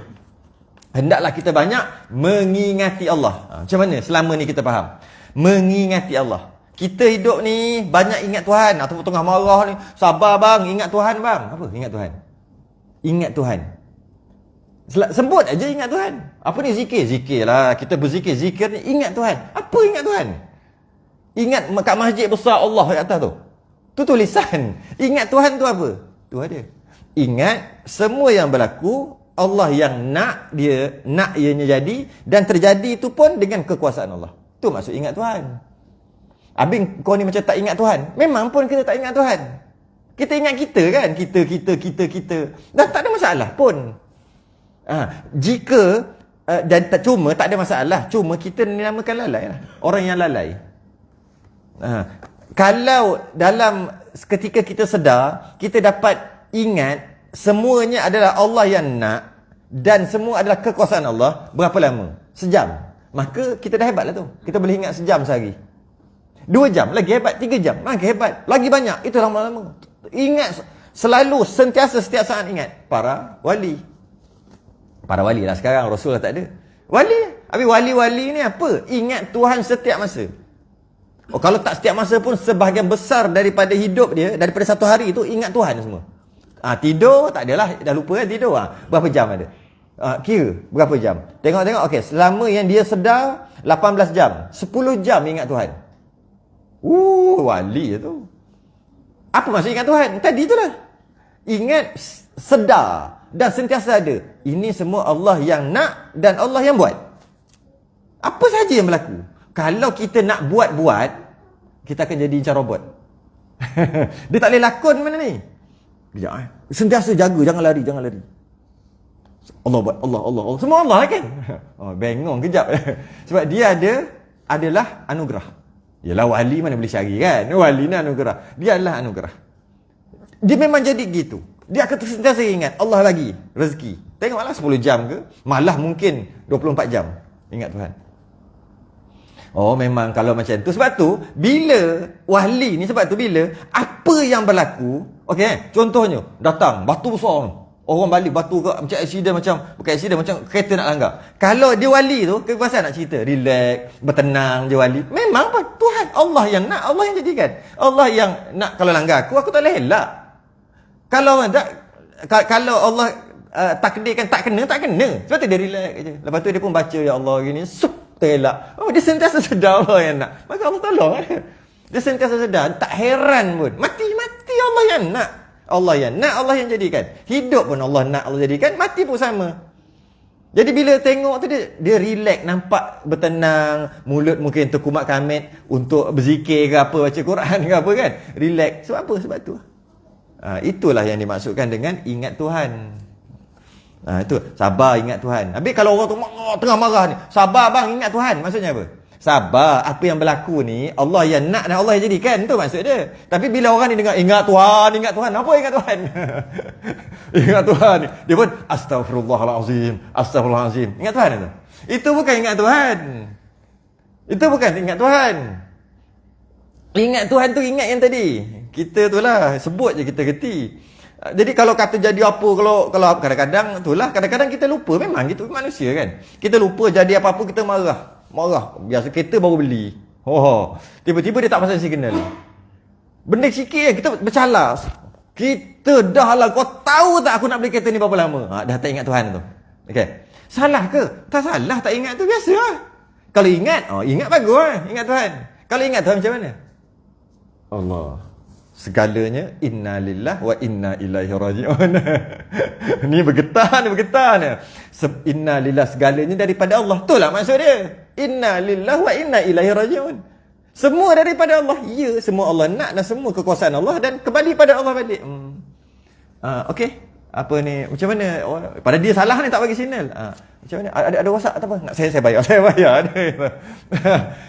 Hendaklah kita banyak mengingati Allah. Macam mana selama ni kita faham? Mengingati Allah. Kita hidup ni banyak ingat Tuhan. Ataupun tengah marah ni, sabar bang, ingat Tuhan bang. Apa? Ingat Tuhan. Ingat Tuhan. Sebut aja ingat Tuhan. Apa ni zikir? Zikir lah. Kita berzikir. Zikir ni ingat Tuhan. Apa ingat Tuhan? Ingat kat masjid besar Allah kat atas tu. Tu tulisan. Ingat Tuhan tu apa? Tu ada. Ingat semua yang berlaku, Allah yang nak ianya jadi, dan terjadi itu pun dengan kekuasaan Allah. Tu maksud ingat Tuhan. Habis kau ni macam tak ingat Tuhan. Memang pun kita tak ingat Tuhan. Kita ingat kita kan? Kita. Dan tak ada masalah pun. Jika dan cuma tak ada masalah. Cuma kita dinamakan lalai lah. Orang yang lalai. Kalau dalam ketika kita sedar, kita dapat ingat semuanya adalah Allah yang nak dan semua adalah kekuasaan Allah. Berapa lama? Sejam. Maka kita dah hebat lah tu. Kita boleh ingat sejam sehari. 2 jam, lagi hebat. 3 jam, lagi hebat. Lagi banyak, itu lama-lama. Ingat, selalu, sentiasa, setiap saat ingat. Para wali lah sekarang, Rasul lah tak ada. Wali. Habis wali-wali ni apa? Ingat Tuhan setiap masa. Kalau tak setiap masa pun, sebahagian besar daripada hidup dia, daripada satu hari tu, ingat Tuhan semua. Tidur, tak adalah, dah lupa kan tidur. Berapa jam ada? Kira, berapa jam? Tengok, okey, selama yang dia sedar, 18 jam. 10 jam ingat Tuhan. Wali tu. Apa maksud ingat Tuhan? Tadi itulah. Ingat, sedar dan sentiasa ada. Ini semua Allah yang nak dan Allah yang buat. Apa saja yang berlaku. Kalau kita nak buat, kita akan jadi macam robot. Dia tak boleh lakon mana ni. Kejap, sentiasa jaga, jangan lari. Allah buat, Allah. Semua Allah lah kan? Bengong kejap. Sebab dia adalah anugerah. Yalah, wali mana boleh cari kan? Wali ni anugerah. Dia adalah anugerah. Dia memang jadi gitu. Dia akan sentiasa ingat Allah lagi rezeki. Tengok malah 10 jam ke? Malah mungkin 24 jam ingat Tuhan. Memang kalau macam tu. Sebab tu bila wali ni, bila apa yang berlaku, okey, contohnya datang batu besar, orang balik batu ke macam accident, bukan accident, macam kereta nak langgar. Kalau dia wali tu, kekuasaan nak cerita, relax, bertenang je wali. Memang apa? Tuhan, Allah yang nak, Allah yang jadikan. Allah yang nak. Kalau langgar aku tak boleh elak. Kalau Allah takdirkan tak kena. Sebab tu dia relax je. Lepas tu dia pun baca, ya Allah gini, terelak. Dia sentiasa sedar Allah yang nak. Maka Allah tolong. Dia sentiasa sedar, tak heran pun. Mati Allah yang nak. Allah yang nak, Allah yang jadikan. Hidup pun Allah nak, Allah jadikan. Mati pun sama. Jadi bila tengok tu dia relax, nampak bertenang, mulut mungkin terkumat kamit untuk berzikir ke apa, baca Quran ke apa kan. Relax. Sebab apa? Sebab tu. Itulah yang dimaksudkan dengan ingat Tuhan. Itu sabar, ingat Tuhan. Habis kalau orang tu tengah marah ni, sabar bang, ingat Tuhan. Maksudnya apa? Sabar, apa yang berlaku ni Allah yang nak dan Allah yang jadikan, tu maksud dia. Tapi bila orang ni dengar ingat Tuhan, apa ingat Tuhan? Ingat Tuhan, dia pun astagfirullahalazim. Ingat Tuhan itu? Itu bukan ingat Tuhan. Itu bukan ingat Tuhan. Ingat Tuhan tu ingat yang tadi. Kita tu lah sebut je kita reti. Jadi kalau kata jadi apa, kalau kadang-kadang itulah, kadang-kadang kita lupa, memang gitu manusia kan. Kita lupa jadi apa-apa, kita marah. Biasa kereta baru beli. Tiba-tiba dia tak pasang signal. Benda sikit je kita bercalas. Kita dah lah, kau tahu tak aku nak beli kereta ni berapa lama? Dah tak ingat Tuhan tu. Okey. Salah ke? Tak salah, tak ingat tu biasa lah. Kalau ingat, ingat bagus lah. Ingat Tuhan. Kalau ingat Tuhan macam mana? Allah. Segalanya inna lillah wa inna ilaihi raji'un. Ni bergetar. Inna lillah, segalanya daripada Allah. Itulah maksud dia. Inna lillah wa inna ilaihi raji'un. Semua daripada Allah. Ya, semua Allah nak dan semua kekuasaan Allah dan kembali pada Allah balik. Okey. Apa ni? Macam mana? Pada dia salah ni tak bagi signal. Macam mana? Ada WhatsApp atau apa? Nak saya bayar.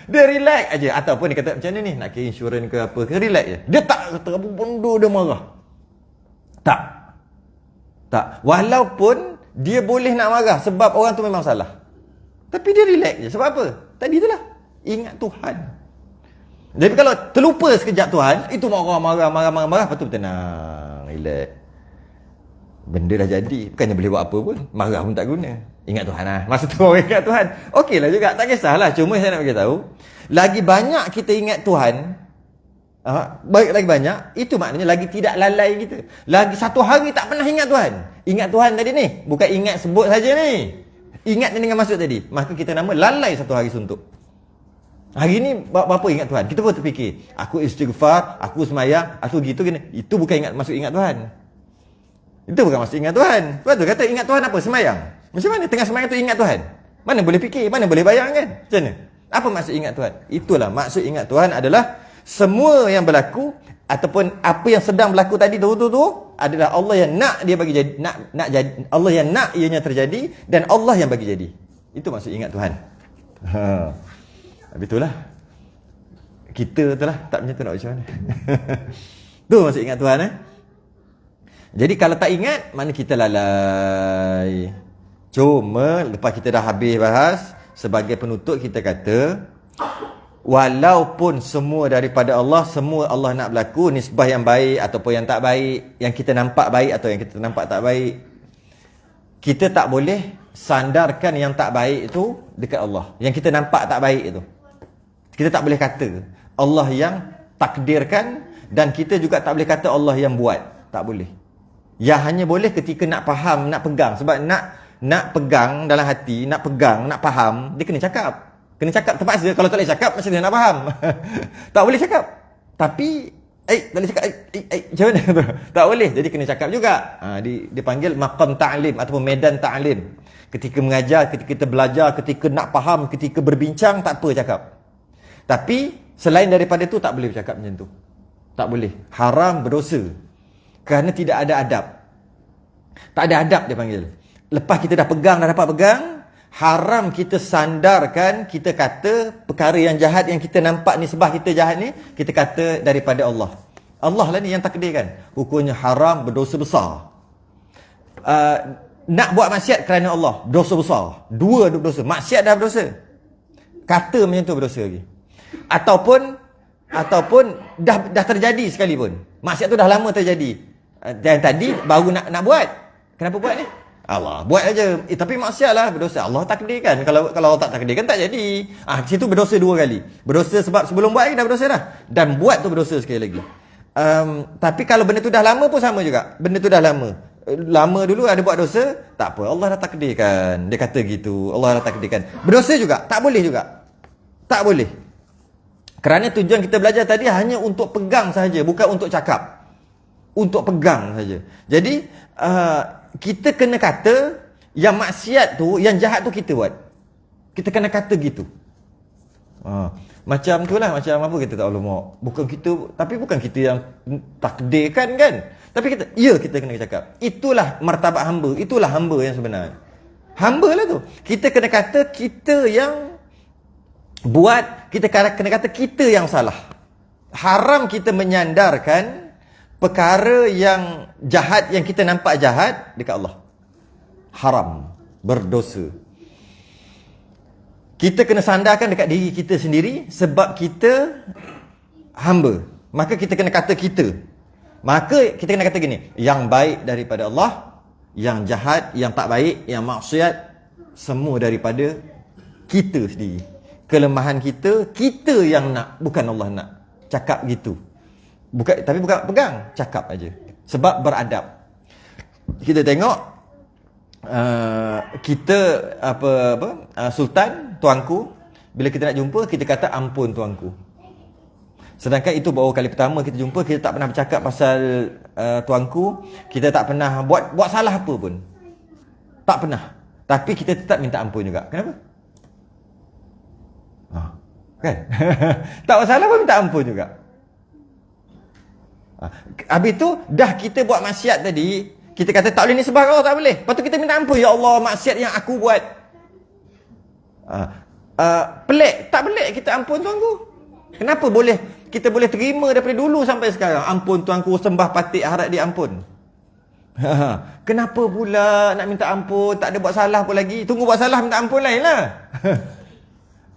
Dia relax aja. Ataupun dia kata macam mana ni? Nak kira insurans ke apa ke? Relax je. Dia tak terabung-bundu, dia marah. Tak. Walaupun dia boleh nak marah sebab orang tu memang salah. Tapi dia relax je. Sebab apa? Tadi itulah. Ingat Tuhan. Jadi kalau terlupa sekejap Tuhan, itu marah. Lepas tu tenang. Relax. Benda dah jadi. Bukannya boleh buat apa pun. Marah pun tak guna. Ingat Tuhan lah. Masa tu orang ingat Tuhan. Okeylah juga. Tak kisahlah. Cuma saya nak beritahu. Lagi banyak kita ingat Tuhan. Lagi banyak. Itu maknanya lagi tidak lalai kita. Lagi satu hari tak pernah ingat Tuhan. Ingat Tuhan tadi ni. Bukan ingat sebut saja ni. Ingat dengan maksud tadi. Maka kita nama lalai satu hari suntuk. Hari ni berapa ingat Tuhan? Kita pun terfikir. Aku istighfar. Aku semayang. Aku gitu. Itu bukan maksud ingat Tuhan. Itu bukan maksud ingat Tuhan. Sebab tu kata ingat Tuhan apa? Semayang. Macam mana tengah semayang tu ingat Tuhan? Mana boleh fikir? Mana boleh bayangkan? Macam mana? Apa maksud ingat Tuhan? Itulah maksud ingat Tuhan adalah semua yang berlaku ataupun apa yang sedang berlaku tadi tu adalah Allah yang nak dia bagi jadi, nak jadi, Allah yang nak ianya terjadi dan Allah yang bagi jadi. Itu maksud ingat Tuhan. Begitulah. Kita tu lah tak macam tu nak macam mana. Tu maksud ingat Tuhan Jadi kalau tak ingat, mana kita lalai. Cuma lepas kita dah habis bahas, sebagai penutup kita kata, walaupun semua daripada Allah, semua Allah nak berlaku, nisbah yang baik ataupun yang tak baik, yang kita nampak baik atau yang kita nampak tak baik, kita tak boleh sandarkan yang tak baik itu dekat Allah. Yang kita nampak tak baik itu. Kita tak boleh kata Allah yang takdirkan dan kita juga tak boleh kata Allah yang buat. Tak boleh. Yang hanya boleh ketika nak faham, nak pegang. Sebab nak pegang dalam hati, nak pegang, nak faham, dia kena cakap. Kena cakap terpaksa. Kalau tak boleh cakap, macam mana nak faham? Tak boleh cakap. Tapi, tak boleh cakap. Macam mana tu? Tak boleh. Jadi kena cakap juga. Dipanggil maqam ta'lim ataupun medan ta'lim. Ketika mengajar, ketika kita belajar, ketika nak faham, ketika berbincang, tak apa cakap. Tapi, selain daripada itu, tak boleh bercakap macam tu. Tak boleh. Haram, berdosa. Kerana tidak ada adab. Tak ada adab dia panggil. Lepas kita dah pegang, dah dapat pegang, haram kita sandarkan, kita kata perkara yang jahat yang kita nampak ni, sebab kita jahat ni, kita kata daripada Allah. Allah lah ni yang takdirkan. Hukumnya haram, berdosa besar. Nak buat maksiat kerana Allah, dosa besar. Dua berdosa. Maksiat dah berdosa. Kata macam tu berdosa lagi. Ataupun dah terjadi sekalipun. Maksiat tu dah lama terjadi. Dan tadi baru nak buat. Kenapa buat ni? Allah buat aja. Tapi maksiat lah, berdosa. Allah takdirkan. Kalau Allah tak takdirkan, tak jadi. Situ berdosa dua kali. Berdosa sebab sebelum buat dah berdosa dah. Dan buat tu berdosa sekali lagi. Tapi kalau benda tu dah lama pun sama juga. Benda tu dah lama. Lama dulu ada buat dosa, tak apa. Allah dah takdirkan. Dia kata gitu. Allah dah takdirkan. Berdosa juga. Tak boleh juga. Tak boleh. Kerana tujuan kita belajar tadi hanya untuk pegang sahaja, bukan untuk cakap. Untuk pegang saja. Jadi kita kena kata Yang maksiat tu, yang jahat tu kita buat. Kita kena kata gitu. Macam tu lah, macam apa kita tak alamak. Bukan kita, tapi bukan kita yang takdirkan kan. Tapi kita, kita kena cakap. Itulah martabat hamba, itulah hamba yang sebenar. Hamba lah tu. Kita kena kata kita yang buat, kita kena kata kita yang salah. Haram kita menyandarkan perkara yang jahat, yang kita nampak jahat dekat Allah. Haram, berdosa. Kita kena sandarkan dekat diri kita sendiri sebab kita hamba. Maka kita kena kata kita. Maka kita kena kata gini, yang baik daripada Allah, yang jahat, yang tak baik, yang maksiat, semua daripada kita sendiri. Kelemahan kita, kita yang nak, bukan Allah nak. Cakap gitu. Tapi bukan pegang, cakap aja. Sebab beradab. Kita tengok kita sultan, tuanku, bila kita nak jumpa kita kata ampun tuanku. Sedangkan itu baru kali pertama kita jumpa, kita tak pernah bercakap pasal tuanku, kita tak pernah buat salah apa pun. Tak pernah. Tapi kita tetap minta ampun juga. Kenapa? Kan? Tak buat salah pun minta ampun juga. Habis tu dah kita buat maksiat tadi, kita kata tak boleh ni sebab kau, tak boleh. Lepas tu kita minta ampun, ya Allah, maksiat yang aku buat. Pelik, tak pelik kita ampun tuanku. Kenapa boleh? Kita boleh terima daripada dulu sampai sekarang. Ampun tuanku, sembah patik, harap dia ampun. Kenapa pula nak minta ampun? Tak ada buat salah pun lagi. Tunggu buat salah minta ampun lain lah.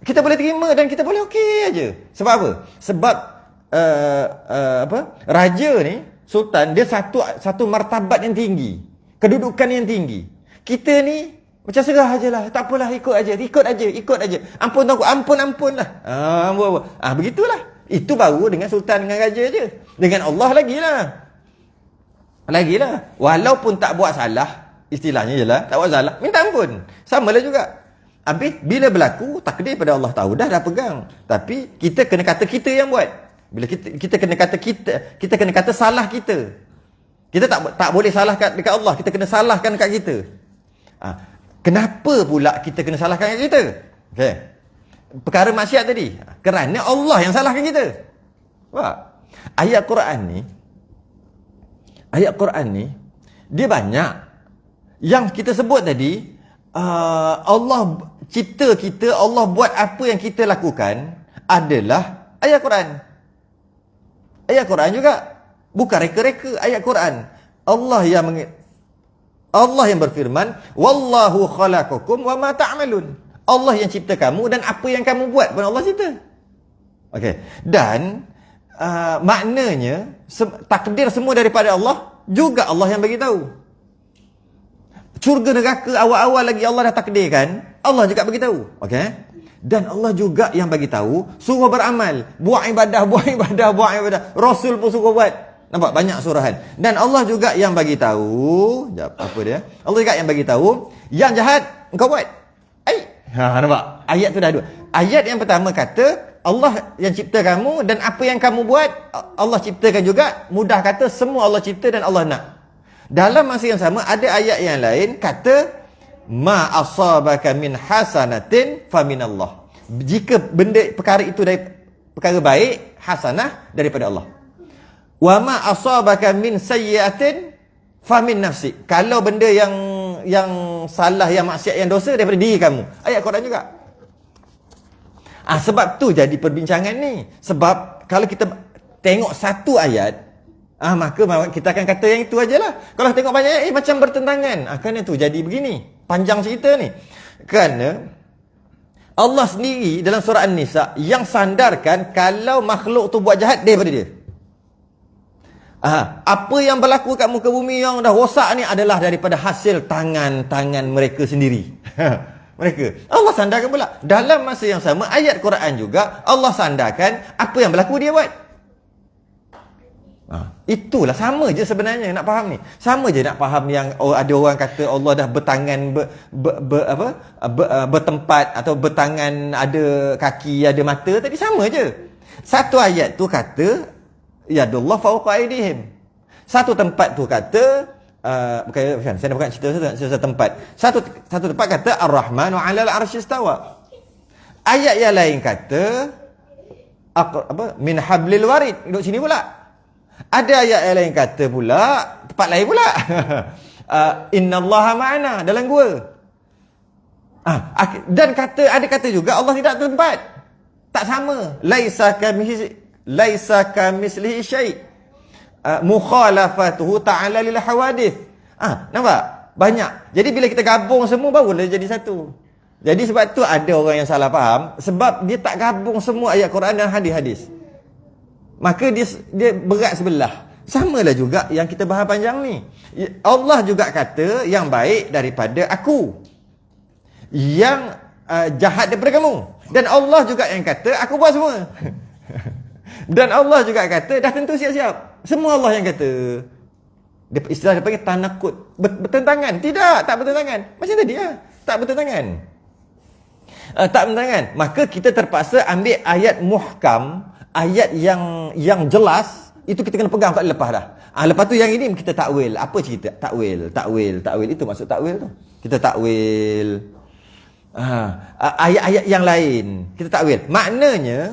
Kita boleh terima dan kita boleh okey aja. Sebab apa? Sebab raja ni, sultan, dia satu martabat yang tinggi, kedudukan yang tinggi. Kita ni macam serah ajalah, tak apalah, ikut aja. Ampun tuanku, ampun lah. Begitulah. Itu baru dengan sultan, dengan raja je. Dengan Allah lagilah. Walaupun tak buat salah, istilahnya jelah, tak buat salah, minta ampun. Samalah juga. Habis bila berlaku takdir pada Allah tahu, dah pegang. Tapi kita kena kata kita yang buat. Bila kita kena kata kita kena kata salah kita. Kita tak boleh salahkan dekat Allah, kita kena salahkan dekat kita. Kenapa pula kita kena salahkan dekat kita? Okey. Perkara maksiat tadi, kerana Allah yang salahkan kita. Faham? Ayat Quran ni dia banyak. Yang kita sebut tadi, Allah cipta kita, Allah buat apa yang kita lakukan adalah ayat Quran. Ayat Quran juga. Bukan reka-reka ayat Quran. Allah yang berfirman, wallahu khalaqakum wa ma ta'malun. Allah yang cipta kamu dan apa yang kamu buat pun Allah cipta. Okey. Dan maknanya takdir semua daripada Allah, juga Allah yang bagi tahu. Syurga neraka awal-awal lagi Allah dah takdirkan, Allah juga bagi tahu. Okey. Dan Allah juga yang bagi tahu, suruh beramal, buat ibadah. Rasul pun suruh buat. Nampak banyak surahan. Dan Allah juga yang bagi tahu, apa dia? Allah juga yang bagi tahu, yang jahat engkau buat. Nampak? Ayat tu dah dua. Ayat yang pertama kata Allah yang cipta kamu dan apa yang kamu buat Allah ciptakan juga. Mudah kata semua Allah cipta dan Allah nak. Dalam masa yang sama ada ayat yang lain kata ma asabaka min hasanatin faminallah. Jika perkara itu dari perkara baik, hasanah daripada Allah. Wa ma asabaka min sayyi'atin famin nafsi. Kalau benda yang salah, yang maksiat, yang dosa daripada diri kamu. Ayat Quran juga. Sebab tu jadi perbincangan ni. Sebab kalau kita tengok satu ayat, maka kita akan kata yang itu ajalah. Kalau tengok banyak ayat, macam bertentangan. Kerana tu jadi begini. Panjang cerita ni. Kerana Allah sendiri dalam surah An-Nisa yang sandarkan kalau makhluk tu buat jahat daripada dia. Apa yang berlaku kat muka bumi yang dah rosak ni adalah daripada hasil tangan-tangan mereka sendiri. Mereka. Allah sandarkan pula. Dalam masa yang sama, ayat Quran juga, Allah sandarkan apa yang berlaku dia buat. Itulah sama je sebenarnya nak faham ni. Sama je nak faham yang ada orang kata Allah dah bertangan bertempat atau bertangan, ada kaki, ada mata, tadi sama je. Satu ayat tu kata yadullah fawqa aydihim. Satu tempat tu kata bukan, saya bukan cerita satu tempat. Satu tempat kata Ar-Rahmanu 'alal 'arsy istawa. Ayat yang lain kata min hablil warid, duduk sini pula. Ada ayat yang lain kata pula, tempat lain pula. Innallaha ma'ana, dalam gua. Dan ada kata juga Allah tidak tempat. Tak sama. Laisa kamislihi syai'. Mukhalafatuhu ta'ala lil hawadith. Nampak? Banyak. Jadi bila kita gabung semua barulah jadi satu. Jadi sebab tu ada orang yang salah faham sebab dia tak gabung semua ayat Quran dan hadis-hadis. Maka dia berat sebelah. Samalah juga yang kita bahas panjang ni. Allah juga kata yang baik daripada aku, yang jahat daripada kamu. Dan Allah juga yang kata aku buat semua. Dan Allah juga kata dah tentu siap-siap. Semua Allah yang kata. Istilah dia panggil tanakut. Bertentangan. Tidak, tak bertentangan. Macam tadi lah. Tak bertentangan. Tak bertentangan. Maka kita terpaksa ambil ayat muhkam, ayat yang jelas, itu kita kena pegang, tak lepas dah. Lepas tu yang ini kita takwil. Apa cerita? Takwil. Itu maksud takwil tu. Kita takwil. Ayat-ayat yang lain kita takwil. Maknanya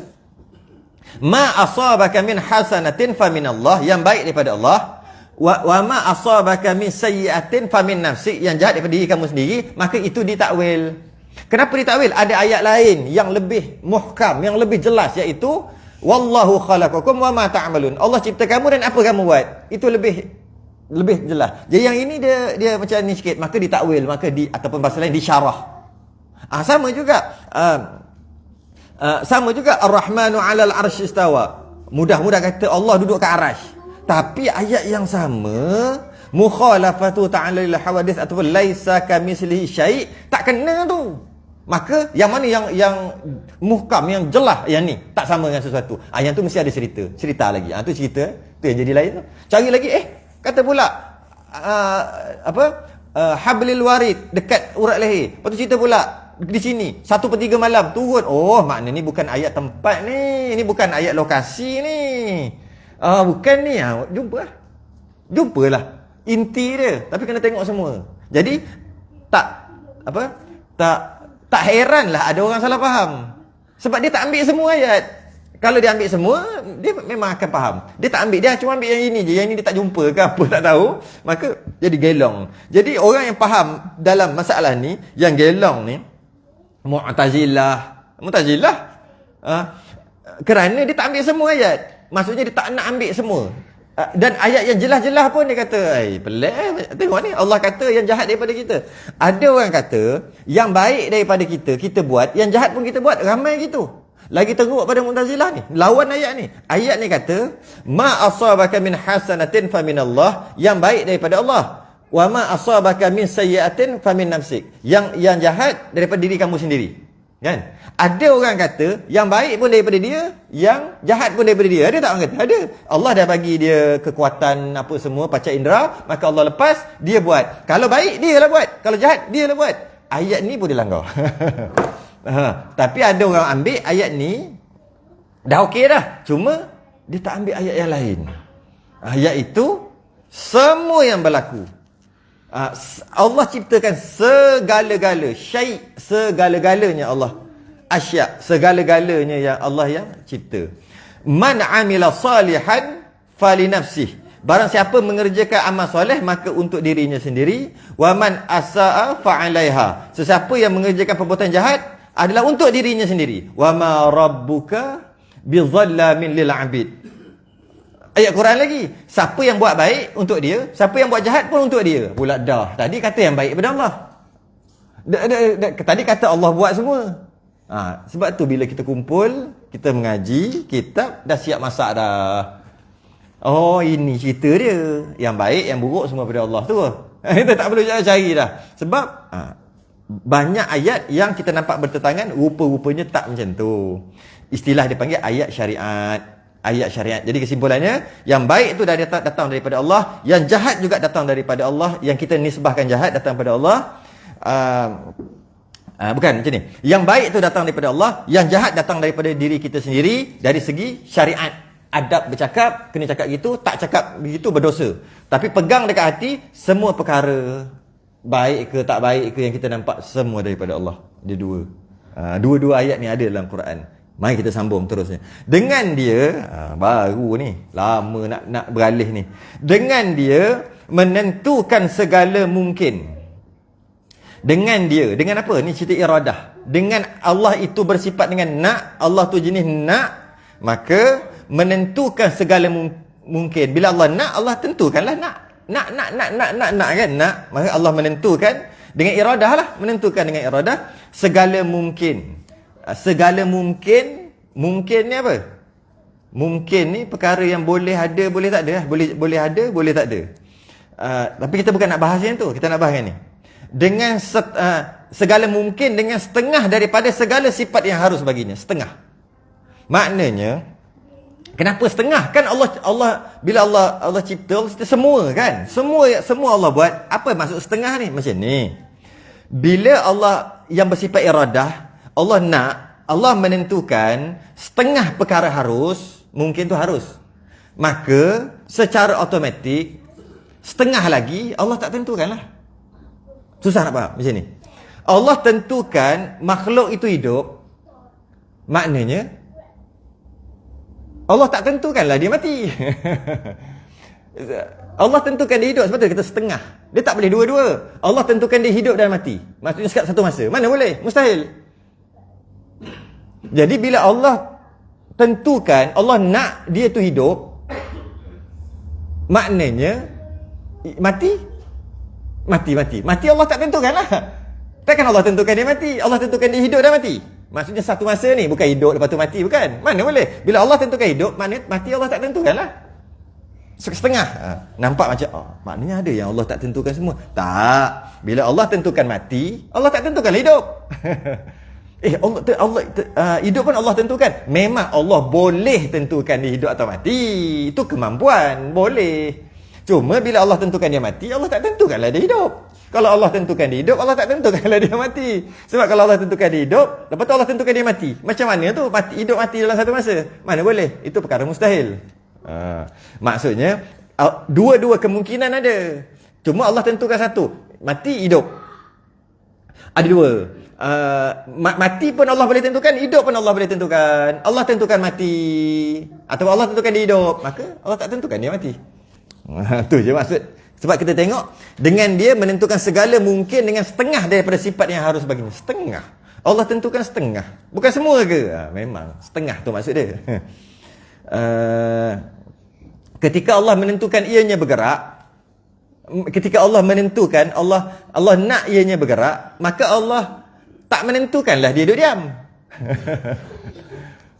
ma asabaka min hasanatin faminallah, yang baik daripada Allah, wa ma asabaka min sayyi'atin famin nafsik, yang jahat daripada diri kamu sendiri, maka itu ditakwil. Kenapa ditakwil? Ada ayat lain yang lebih muhkam, yang lebih jelas, iaitu wallahu khalaqakum wa ma ta'malun. Allah cipta kamu dan apa kamu buat. Itu lebih jelas. Jadi yang ini dia macam ni sikit, maka ditakwil, maka ataupun bahasa lain disyarah. Sama juga Ar-Rahmanu 'alal 'arsy istawa. Mudah-mudah kata Allah duduk ke arasy. Tapi ayat yang sama, mukhalafatu ta'ala lil hawadits ataupun laisa kamislihi syai', tak kena tu. Maka yang mana yang muhkam, yang jelas, yang ni tak sama dengan sesuatu. Yang tu mesti ada cerita lagi. Tu cerita, tu yang jadi lain tu. Cari lagi, kata pula hablil warid, dekat urat leher. Lepas tu cerita pula di sini 1/3 malam turun. Oh, makna ni bukan ayat tempat ni. Ini bukan ayat lokasi ni. Bukan ni. Jumpalah inti dia. Tapi kena tengok semua. Jadi tak heranlah ada orang salah faham. Sebab dia tak ambil semua ayat. Kalau dia ambil semua, dia memang akan faham. Dia tak ambil, dia cuma ambil yang ini je. Yang ini dia tak jumpa ke apa, tak tahu. Maka jadi gelong. Jadi orang yang faham dalam masalah ni, yang gelong ni, Mu'tazilah. Kerana dia tak ambil semua ayat. Maksudnya dia tak nak ambil semua. Dan ayat yang jelas-jelas pun dia kata, pelik. Tengok ni, Allah kata yang jahat daripada kita. Ada orang kata, yang baik daripada kita buat, yang jahat pun kita buat. Ramai gitu. Lagi teruk pada Mu'tazilah ni. Lawan ayat ni. Ayat ni kata, ma asabaka min hasanatin faminallah, yang baik daripada Allah. Wa ma asabaka min sayyi'atin famin nafsik, yang jahat daripada diri kamu sendiri. Kan? Ada orang kata yang baik pun daripada dia, yang jahat pun daripada dia. Ada tak orang kata? Ada. Allah dah bagi dia kekuatan apa semua, panca indera, maka Allah lepas dia buat. Kalau baik dia lah buat, kalau jahat dia lah buat. Ayat ni pun dilanggar. Tapi ada orang ambil ayat ni dah okey dah. Cuma dia tak ambil ayat yang lain. Ayat itu semua yang berlaku. Allah ciptakan segala-gala, syai', segala-galanya Allah. Asya', segala-galanya yang Allah yang cipta. Man amila salihan fali nafsih. Barang siapa mengerjakan amal soleh, maka untuk dirinya sendiri. Wa man asa'a fa 'alaiha. Sesiapa yang mengerjakan perbuatan jahat adalah untuk dirinya sendiri. Wa ma rabbuka bizallamin lil 'abid. Ayat Quran lagi. Siapa yang buat baik untuk dia, siapa yang buat jahat pun untuk dia. Pula dah. Tadi kata yang baik daripada Allah. Tadi kata Allah buat semua. Sebab tu bila kita kumpul, kita mengaji kitab, dah siap masak dah. Oh, ini cerita dia. Yang baik, yang buruk semua daripada Allah tu. Kita tak perlu cari dah. Sebab banyak ayat yang kita nampak bertentangan, rupa-rupanya tak macam tu. Istilah dia panggil ayat syariat. Ayat syariat. Jadi kesimpulannya, yang baik itu dah datang daripada Allah, yang jahat juga datang daripada Allah, yang kita nisbahkan jahat datang daripada Allah. Bukan macam ni. Yang baik itu datang daripada Allah, yang jahat datang daripada diri kita sendiri dari segi syariat. Adab bercakap, kena cakap gitu, tak cakap begitu berdosa. Tapi pegang dekat hati, semua perkara baik ke tak baik ke yang kita nampak, semua daripada Allah. Dia dua. Dua-dua ayat ni ada dalam Quran. Mari kita sambung terusnya. Dengan dia, baru ni, lama nak beralih ni. Dengan dia menentukan segala mungkin. Dengan dia, dengan apa? Ni cerita iradah. Dengan Allah itu bersifat dengan nak, Allah tu jenis nak, maka menentukan segala mungkin. Bila Allah nak, Allah tentukanlah nak. Nak kan? Nak. Maka Allah menentukan dengan iradah lah. Menentukan dengan iradah segala mungkin. Segala mungkin. Mungkin ni apa? Mungkin ni perkara yang boleh ada, boleh tak ada. Boleh ada, boleh tak ada. Tapi kita bukan nak bahas yang tu. Kita nak bahas yang ni. Dengan segala mungkin, dengan setengah daripada segala sifat yang harus baginya. Setengah. Maknanya, kenapa setengah? Kan Allah bila Allah cipta semua kan? Semua Allah buat. Apa maksud setengah ni? Macam ni. Bila Allah yang bersifat iradah, Allah nak, Allah menentukan setengah perkara harus, mungkin tu harus. Maka secara automatik setengah lagi Allah tak tentukanlah. Susah nak faham macam ni. Allah tentukan makhluk itu hidup. Maknanya Allah tak tentukanlah dia mati. Allah tentukan dia hidup, sebab tu kita setengah. Dia tak boleh dua-dua. Allah tentukan dia hidup dan mati. Maksudnya sekat satu masa. Mana boleh? Mustahil. Jadi bila Allah tentukan, Allah nak dia tu hidup, maknanya mati Allah tak tentukan lah. Takkan Allah tentukan dia mati? Allah tentukan dia hidup dan mati. Maksudnya satu masa ni, bukan hidup lepas tu mati, bukan. Mana boleh? Bila Allah tentukan hidup, mati Allah tak tentukan lah. Setengah. Nampak macam, maknanya ada yang Allah tak tentukan semua. Tak. Bila Allah tentukan mati, Allah tak tentukan hidup. Hidup pun Allah tentukan. Memang Allah boleh tentukan dia hidup atau mati. Itu kemampuan. Boleh. Cuma bila Allah tentukan dia mati, Allah tak tentukanlah dia hidup. Kalau Allah tentukan dia hidup, Allah tak tentukanlah dia mati. Sebab kalau Allah tentukan dia hidup, lepas tu Allah tentukan dia mati. Macam mana tu? Hidup mati dalam satu masa? Mana boleh? Itu perkara mustahil. Maksudnya, dua-dua kemungkinan ada. Cuma Allah tentukan satu. Mati, hidup. Ada dua. Mati pun Allah boleh tentukan, hidup pun Allah boleh tentukan. Allah tentukan mati atau Allah tentukan dia hidup, maka Allah tak tentukan dia mati. Tu je maksud. Sebab kita tengok, dengan dia menentukan segala mungkin dengan setengah daripada sifat yang harus baginya. Setengah. Allah tentukan setengah. Bukan semua ke? Memang setengah tu maksud dia. Ketika Allah menentukan ianya bergerak, ketika Allah menentukan, Allah nak ianya bergerak, maka Allah tak menentukanlah dia duduk diam.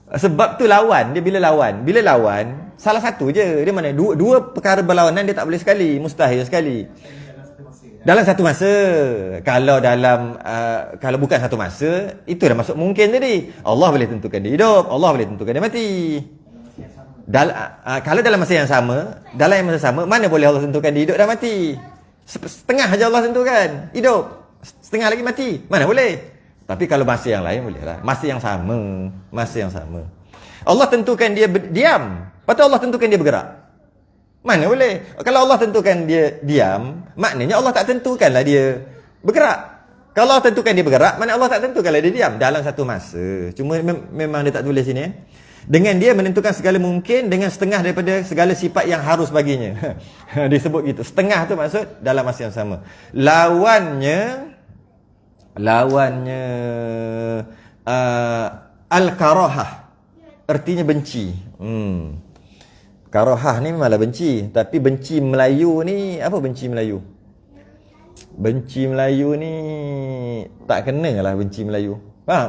Sebab tu lawan. Dia bila lawan, salah satu je. Dia mana? Dua perkara berlawanan dia tak boleh sekali. Mustahil sekali. Dalam satu masa. Kalau bukan satu masa, itu dah masuk mungkin tadi. Allah boleh tentukan dia hidup, Allah boleh tentukan dia mati. Kalau dalam masa yang sama, mana boleh Allah tentukan dia hidup dan mati? Setengah aja Allah tentukan hidup, setengah lagi mati. Mana boleh? Tapi kalau masa yang lain boleh lah. Masa yang sama. Allah tentukan dia diam, lepas tu Allah tentukan dia bergerak. Mana boleh? Kalau Allah tentukan dia diam, maknanya Allah tak tentukanlah dia bergerak. Kalau Allah tentukan dia bergerak, mana Allah tak tentukanlah dia diam dalam satu masa. Cuma memang dia tak tulis sini. Dengan dia menentukan segala mungkin dengan setengah daripada segala sifat yang harus baginya. Disebut gitu. Setengah tu maksud dalam masa yang sama. Lawannya al-karahah, artinya benci. Karahah ni malah benci. Tapi benci Melayu ni, apa benci Melayu? Benci Melayu ni tak kena lah benci Melayu.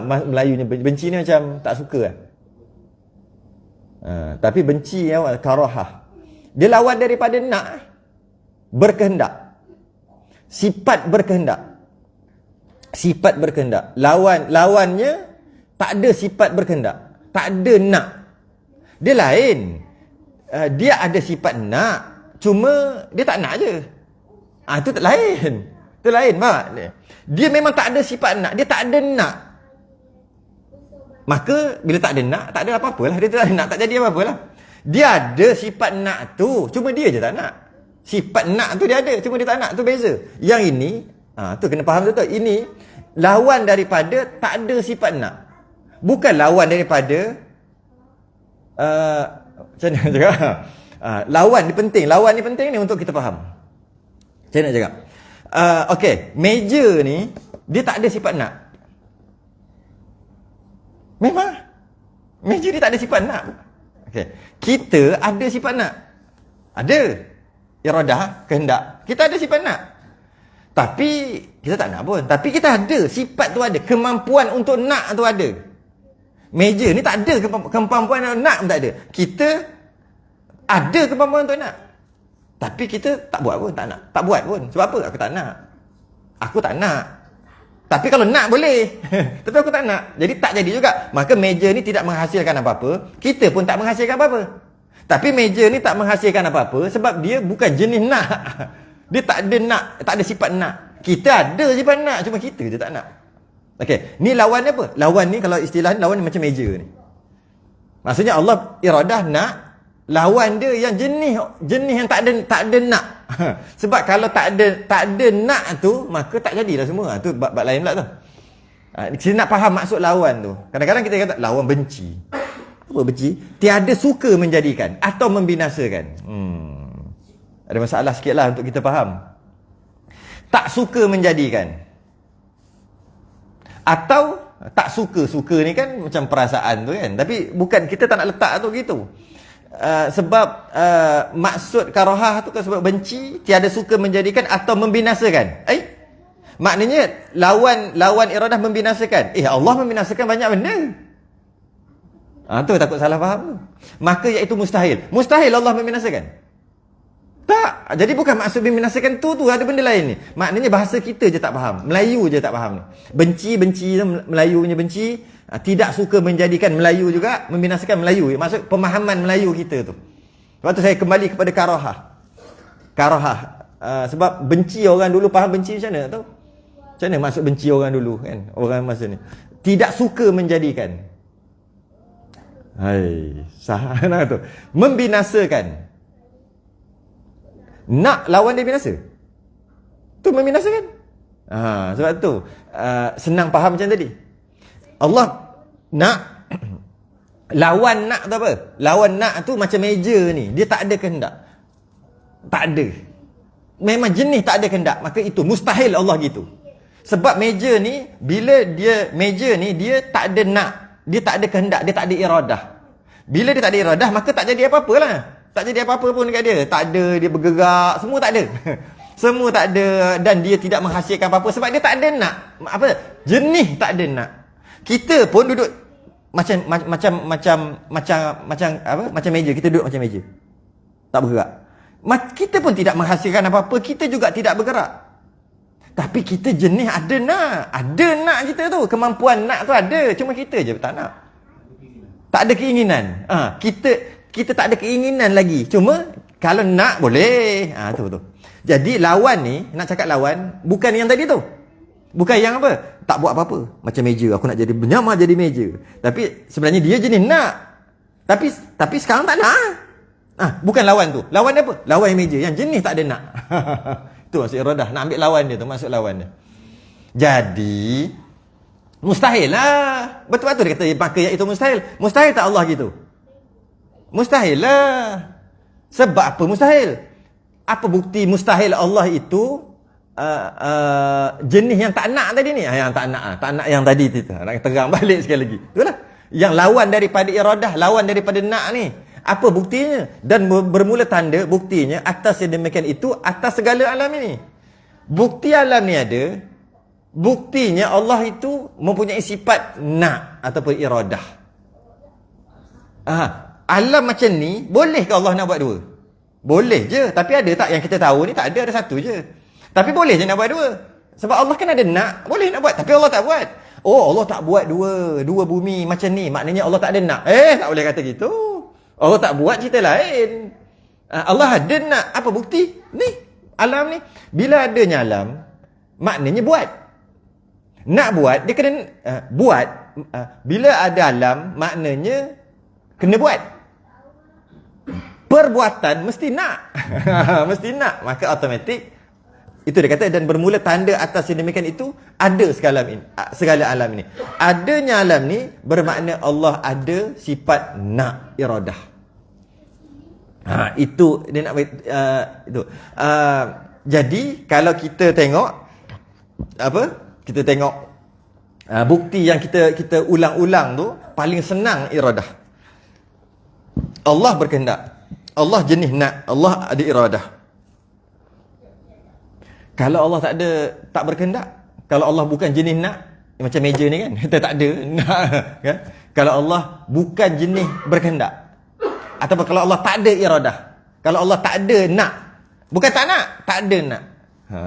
Melayunya benci ni macam tak suka lah. Tapi benci karahah, dia lawan daripada nak, berkehendak. Sifat berkehendak. Lawannya tak ada sifat berkehendak, tak ada nak. Dia lain. Dia ada sifat nak, cuma dia tak nak je. Itu tak lain. Itu lain, faham? Dia memang tak ada sifat nak, dia tak ada nak. Maka bila tak ada nak, tak ada apa-apalah. Dia tak ada nak, tak jadi apa-apalah. Dia ada sifat nak tu, cuma dia je tak nak. Sifat nak tu dia ada, cuma dia tak nak. Tu beza. Yang ini, tu kena faham betul. Ini lawan daripada tak ada sifat nak. Bukan lawan daripada macam mana nak cakap? Lawan ni penting. Lawan ni penting ni untuk kita faham. Macam mana nak cakap? Okey, meja ni dia tak ada sifat nak. Memang meja ni tak ada sifat nak. Okey, kita ada sifat nak. Ada iradah, kehendak. Kita ada sifat nak. Tapi kita tak nak pun. Tapi kita ada sifat tu ada, kemampuan untuk nak tu ada. Meja ni tak ada kemampuan nak pun tak ada. Kita ada kemampuan untuk nak. Tapi kita tak buat pun, tak nak. Tak buat pun. Sebab apa? Aku tak nak. Aku tak nak. Tapi kalau nak boleh. Tapi aku tak nak. Jadi tak jadi juga. Maka meja ni tidak menghasilkan apa-apa. Kita pun tak menghasilkan apa-apa. Tapi meja ni tak menghasilkan apa-apa sebab dia bukan jenis nak. Dia tak ada nak, tak ada sifat nak. Kita ada sifat nak, cuma kita je tak nak. Okey, ni lawan dia apa? Lawan ni kalau istilah ni lawan ni macam meja ni. Maksudnya Allah iradah nak, lawan dia yang jenis yang tak ada nak. Sebab kalau tak ada nak tu, maka tak jadilah semua. Tu bab lain pula tu. Kita nak faham maksud lawan tu. Kadang-kadang kita kata lawan benci. Apa benci? Tiada suka menjadikan atau membinasakan. Ada masalah sikit lah untuk kita faham. Tak suka menjadikan. Atau tak suka ni kan macam perasaan tu kan. Tapi bukan, kita tak nak letak tu gitu. Sebab maksud karahah tu kan sebab benci, tiada suka menjadikan atau membinasakan. Maknanya lawan iradah membinasakan. Allah membinasakan banyak benda. Tu takut salah faham tu. Maka iaitu mustahil. Mustahil Allah membinasakan. Tak. Jadi bukan maksud membinasakan tu ada benda lain ni. Maknanya bahasa kita je tak faham. Melayu je tak faham ni. Benci Melayu punya benci. Tidak suka menjadikan Melayu juga. Membinasakan Melayu. Maksud pemahaman Melayu kita tu. Lepas tu saya kembali kepada karahah. Sebab benci orang dulu faham benci macam mana tu? Macam mana maksud benci orang dulu kan? Orang masa ni. Tidak suka menjadikan. Salah tu. Membinasakan. Nak lawan dia binasa. Tu membinasakan. Sebab tu senang faham macam tadi. Allah nak lawan nak tu apa? Lawan nak tu macam meja ni, dia tak ada kehendak. Tak ada. Memang jenis tak ada kehendak, maka itu mustahil Allah gitu. Sebab meja ni bila meja ni dia tak ada nak, dia tak ada kehendak, dia tak ada iradah. Bila dia tak ada iradah, maka tak jadi apa-apalah. Tak jadi apa-apa pun dekat dia. Tak ada, dia bergerak, semua tak ada. Semua tak ada dan dia tidak menghasilkan apa-apa sebab dia tak ada nak. Apa? Jenis tak ada nak. Kita pun duduk macam meja. Kita duduk macam meja. Tak bergerak. Kita pun tidak menghasilkan apa-apa, kita juga tidak bergerak. Tapi kita jenis ada nak. Ada nak kita tu. Kemampuan nak tu ada, cuma kita je tak nak. Tak ada keinginan. Kita tak ada keinginan lagi. Cuma kalau nak boleh. Tu. Jadi lawan ni, nak cakap lawan, bukan yang tadi tu. Bukan yang apa? Tak buat apa-apa. Macam meja. Aku nak jadi menyamar jadi meja. Tapi sebenarnya dia jenis nak. Tapi sekarang tak nak. Bukan lawan tu. Lawan dia apa? Lawan yang meja. Yang jenis tak ada nak. Itu maksud iradah. Nak ambil lawan dia tu. Maksud lawan dia. Jadi mustahil lah. Betul-betul dia kata maka iaitu mustahil. Mustahil tak Allah gitu? Mustahil lah. Sebab apa mustahil? Apa bukti mustahil Allah itu jenis yang tak nak tadi ni? Yang tak nak yang tadi tu. Nak terang balik sekali lagi. Itulah. Yang lawan daripada iradah, lawan daripada nak ni. Apa buktinya? Dan bermula tanda buktinya atas yang demikian itu atas segala alam ini. Bukti alam ni ada. Buktinya Allah itu mempunyai sifat nak ataupun iradah. Alam macam ni, boleh ke Allah nak buat dua? Boleh je. Tapi ada tak yang kita tahu ni? Tak ada satu je. Tapi boleh je nak buat dua. Sebab Allah kan ada nak, boleh nak buat. Tapi Allah tak buat. Allah tak buat dua bumi macam ni. Maknanya Allah tak ada nak. Tak boleh kata gitu. Allah tak buat cerita lain. Allah ada nak. Apa bukti? Ni, alam ni. Bila adanya alam, maknanya buat. Nak buat, dia kena buat. Bila ada alam, maknanya kena buat. perbuatan mesti nak. Mesti nak. Maka automatik itu dia kata, dan bermula tanda atas yang demikian itu ada segala alam ini. Adanya alam ni bermakna Allah ada sifat nak, iradah. Itu dia nak itu. Jadi kalau kita tengok kita tengok bukti yang kita ulang-ulang tu, paling senang iradah. Allah berkehendak. Allah jenis nak, Allah ada iradah. Kalau Allah tak berkehendak, kalau Allah bukan jenis nak, macam meja ni kan, kita tak ada nak kan? Kalau Allah bukan jenis berkehendak, ataupun kalau Allah tak ada iradah, kalau Allah tak ada nak, bukan tak nak, tak ada nak.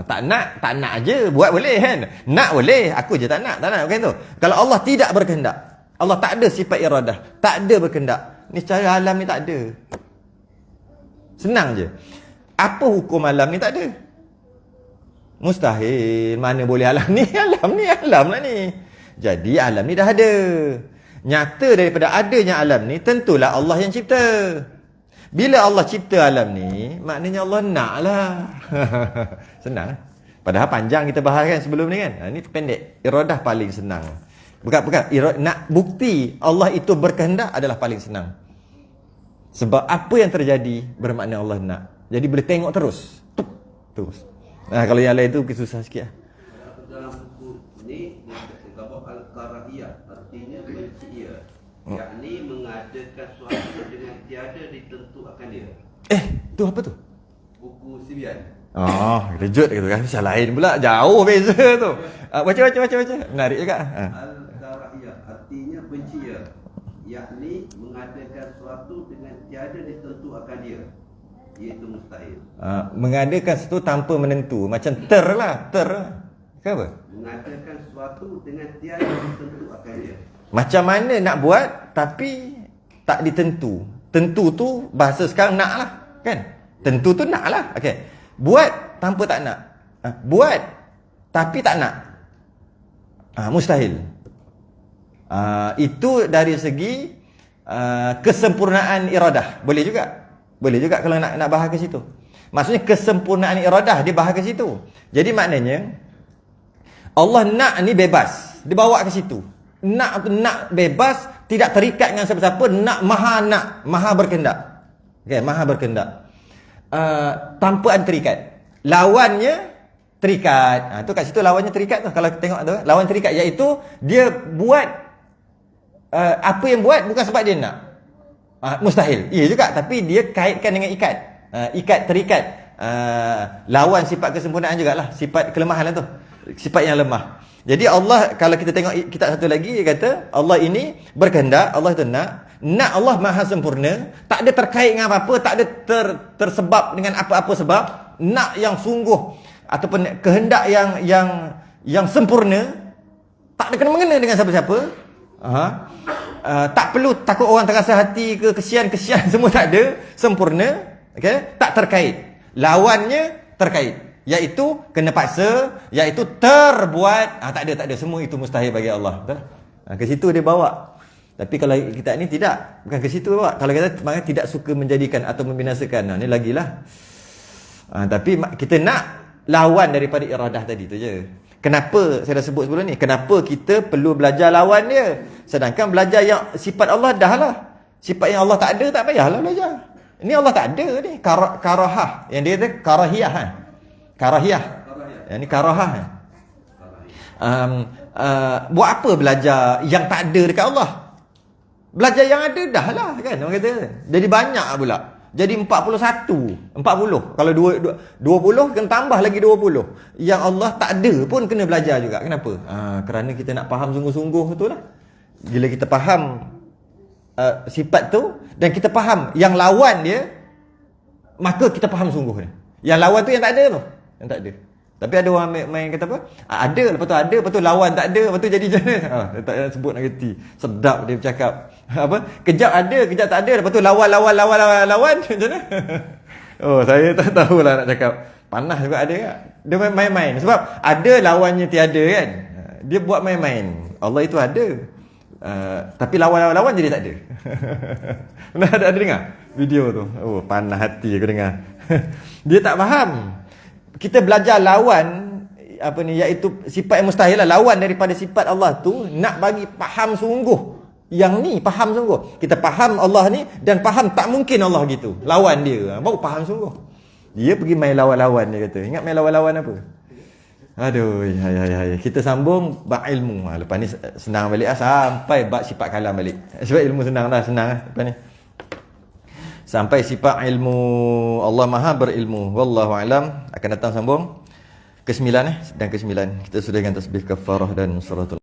Tak nak aje, buat boleh kan? Nak boleh, aku je tak nak bukan tu. Kalau Allah tidak berkehendak, Allah tak ada sifat iradah, tak ada berkehendak, ni secara alam ni tak ada. Senang je. Apa hukum alam ni? Tak ada. Mustahil. Mana boleh alam ni? Alam lah ni. Jadi alam ni dah ada. Nyata daripada adanya alam ni, tentulah Allah yang cipta. Bila Allah cipta alam ni, maknanya Allah nak lah. Senang. Padahal panjang kita bahas kan sebelum ni kan. Ni pendek. Iradah paling senang. Bukan. Nak bukti Allah itu berkehendak adalah paling senang. Sebab apa yang terjadi bermakna Allah nak. Jadi boleh tengok terus. Terus. Kalau yang lain tu susah sikit lah. Dalam buku ni terdapat al-karahiyah, artinya benci. Yakni mengadakan suatu dengan tiada ditentu akan dia. Tu apa tu? Buku Sibian. Kejut gitu kan. Misal lain pula. Jauh beza tu. Baca. Menarik juga. Al-karahiyah, artinya benci. Yakni mengadakan suatu dengan tiada ditentu akan dia, iaitu mustahil. Mengadakan sesuatu tanpa menentu. Macam ter lah. Ke apa? Mengadakan suatu dengan tiada ditentu akan dia. Macam mana nak buat tapi tak ditentu. Tentu tu bahasa sekarang nak lah kan? Tentu tu nak lah. Okay. Buat tanpa tak nak. Buat tapi tak nak. Mustahil. Itu dari segi kesempurnaan iradah. Boleh juga kalau nak bahas ke situ. Maksudnya kesempurnaan iradah dia bahas ke situ. Jadi maknanya Allah nak ni bebas. Dia bawa ke situ. Nak bebas, tidak terikat dengan siapa-siapa. Nak, maha berkehendak. Okay, maha berkehendak. Tanpa ada terikat. Lawannya terikat. Tu kat situ lawannya terikat tu. Kalau tengok tu, lawan terikat, iaitu dia buat apa yang buat bukan sebab dia nak. Mustahil. Ya juga, tapi dia kaitkan dengan ikat. Terikat. Lawan sifat kesempurnaan jugalah. Sifat kelemahan lah tu. Sifat yang lemah. Jadi Allah, kalau kita tengok kitab satu lagi, dia kata Allah ini berkehendak, Allah itu nak. Nak Allah maha sempurna, tak ada terkait dengan apa-apa, tak ada tersebab dengan apa-apa sebab. Nak yang sungguh ataupun kehendak yang sempurna, tak ada kena-mengena dengan siapa-siapa. Tak perlu takut orang terasa hati ke kesian semua tak ada, sempurna. Okay? Tak terkait. Lawannya terkait, iaitu kena paksa, iaitu terbuat. Tak ada, semua itu mustahil bagi Allah. Betul? Ke situ dia bawa. Tapi kalau kita ni tidak, bukan ke situ bawa. Kalau kita maknanya tidak suka menjadikan atau membinasakan, ni lagilah. Tapi kita nak lawan daripada iradah tadi tu je. Kenapa saya dah sebut sebelum ni? Kenapa kita perlu belajar lawan dia? Sedangkan belajar yang sifat Allah dah lah. Sifat yang Allah tak ada, tak payahlah belajar. Ini Allah tak ada ni. Karahah. Yang dia kata karahiyah kan? Karahiyah. Yang ni karahah kan? Buat apa belajar yang tak ada dekat Allah? Belajar yang ada dah lah kan? Orang kata. Jadi banyak pula. Jadi 40. Kalau 20 kena tambah lagi 20. Yang Allah tak ada pun kena belajar juga. Kenapa? Kerana kita nak faham sungguh-sungguh, betul lah. Bila kita faham sifat tu dan kita faham yang lawan dia, maka kita faham sungguh dia. Yang lawan tu yang tak ada tu. Yang tak ada. Tapi ada orang main kata apa? Ada, lepas tu ada, lepas tu lawan tak ada, lepas tu jadi macam mana? Dia tak nak sebut nak kerti. Sedap dia bercakap. Apa? Kejap ada, kejap tak ada, lepas tu lawan macam mana? Saya tak tahulah nak cakap. Panas juga ada kan? Dia main-main. Sebab ada lawannya tiada kan? Dia buat main-main. Allah itu ada. Tapi lawan-lawan jadi tak ada. Pernah ada dengar video tu? Oh, panah hati aku dengar. Dia tak faham. Kita belajar lawan apa ni, iaitu sifat yang mustahil lah, lawan daripada sifat Allah tu, nak bagi faham sungguh. Yang ni faham sungguh. Kita faham Allah ni dan faham tak mungkin Allah gitu. Lawan dia. Baru faham sungguh. Dia pergi main lawan-lawan, dia kata. Ingat main lawan-lawan apa? Aduh, hai. Kita sambung bab ilmu. Lepas ni senang balik sampai bab sifat kalam balik. Sebab ilmu senang lepas ni. Sampai sifat ilmu Allah Maha berilmu. Wallahu alam. Akan datang sambung ke-9 dan ke-9. Kita sudah dengan tasbih kafarah dan suratul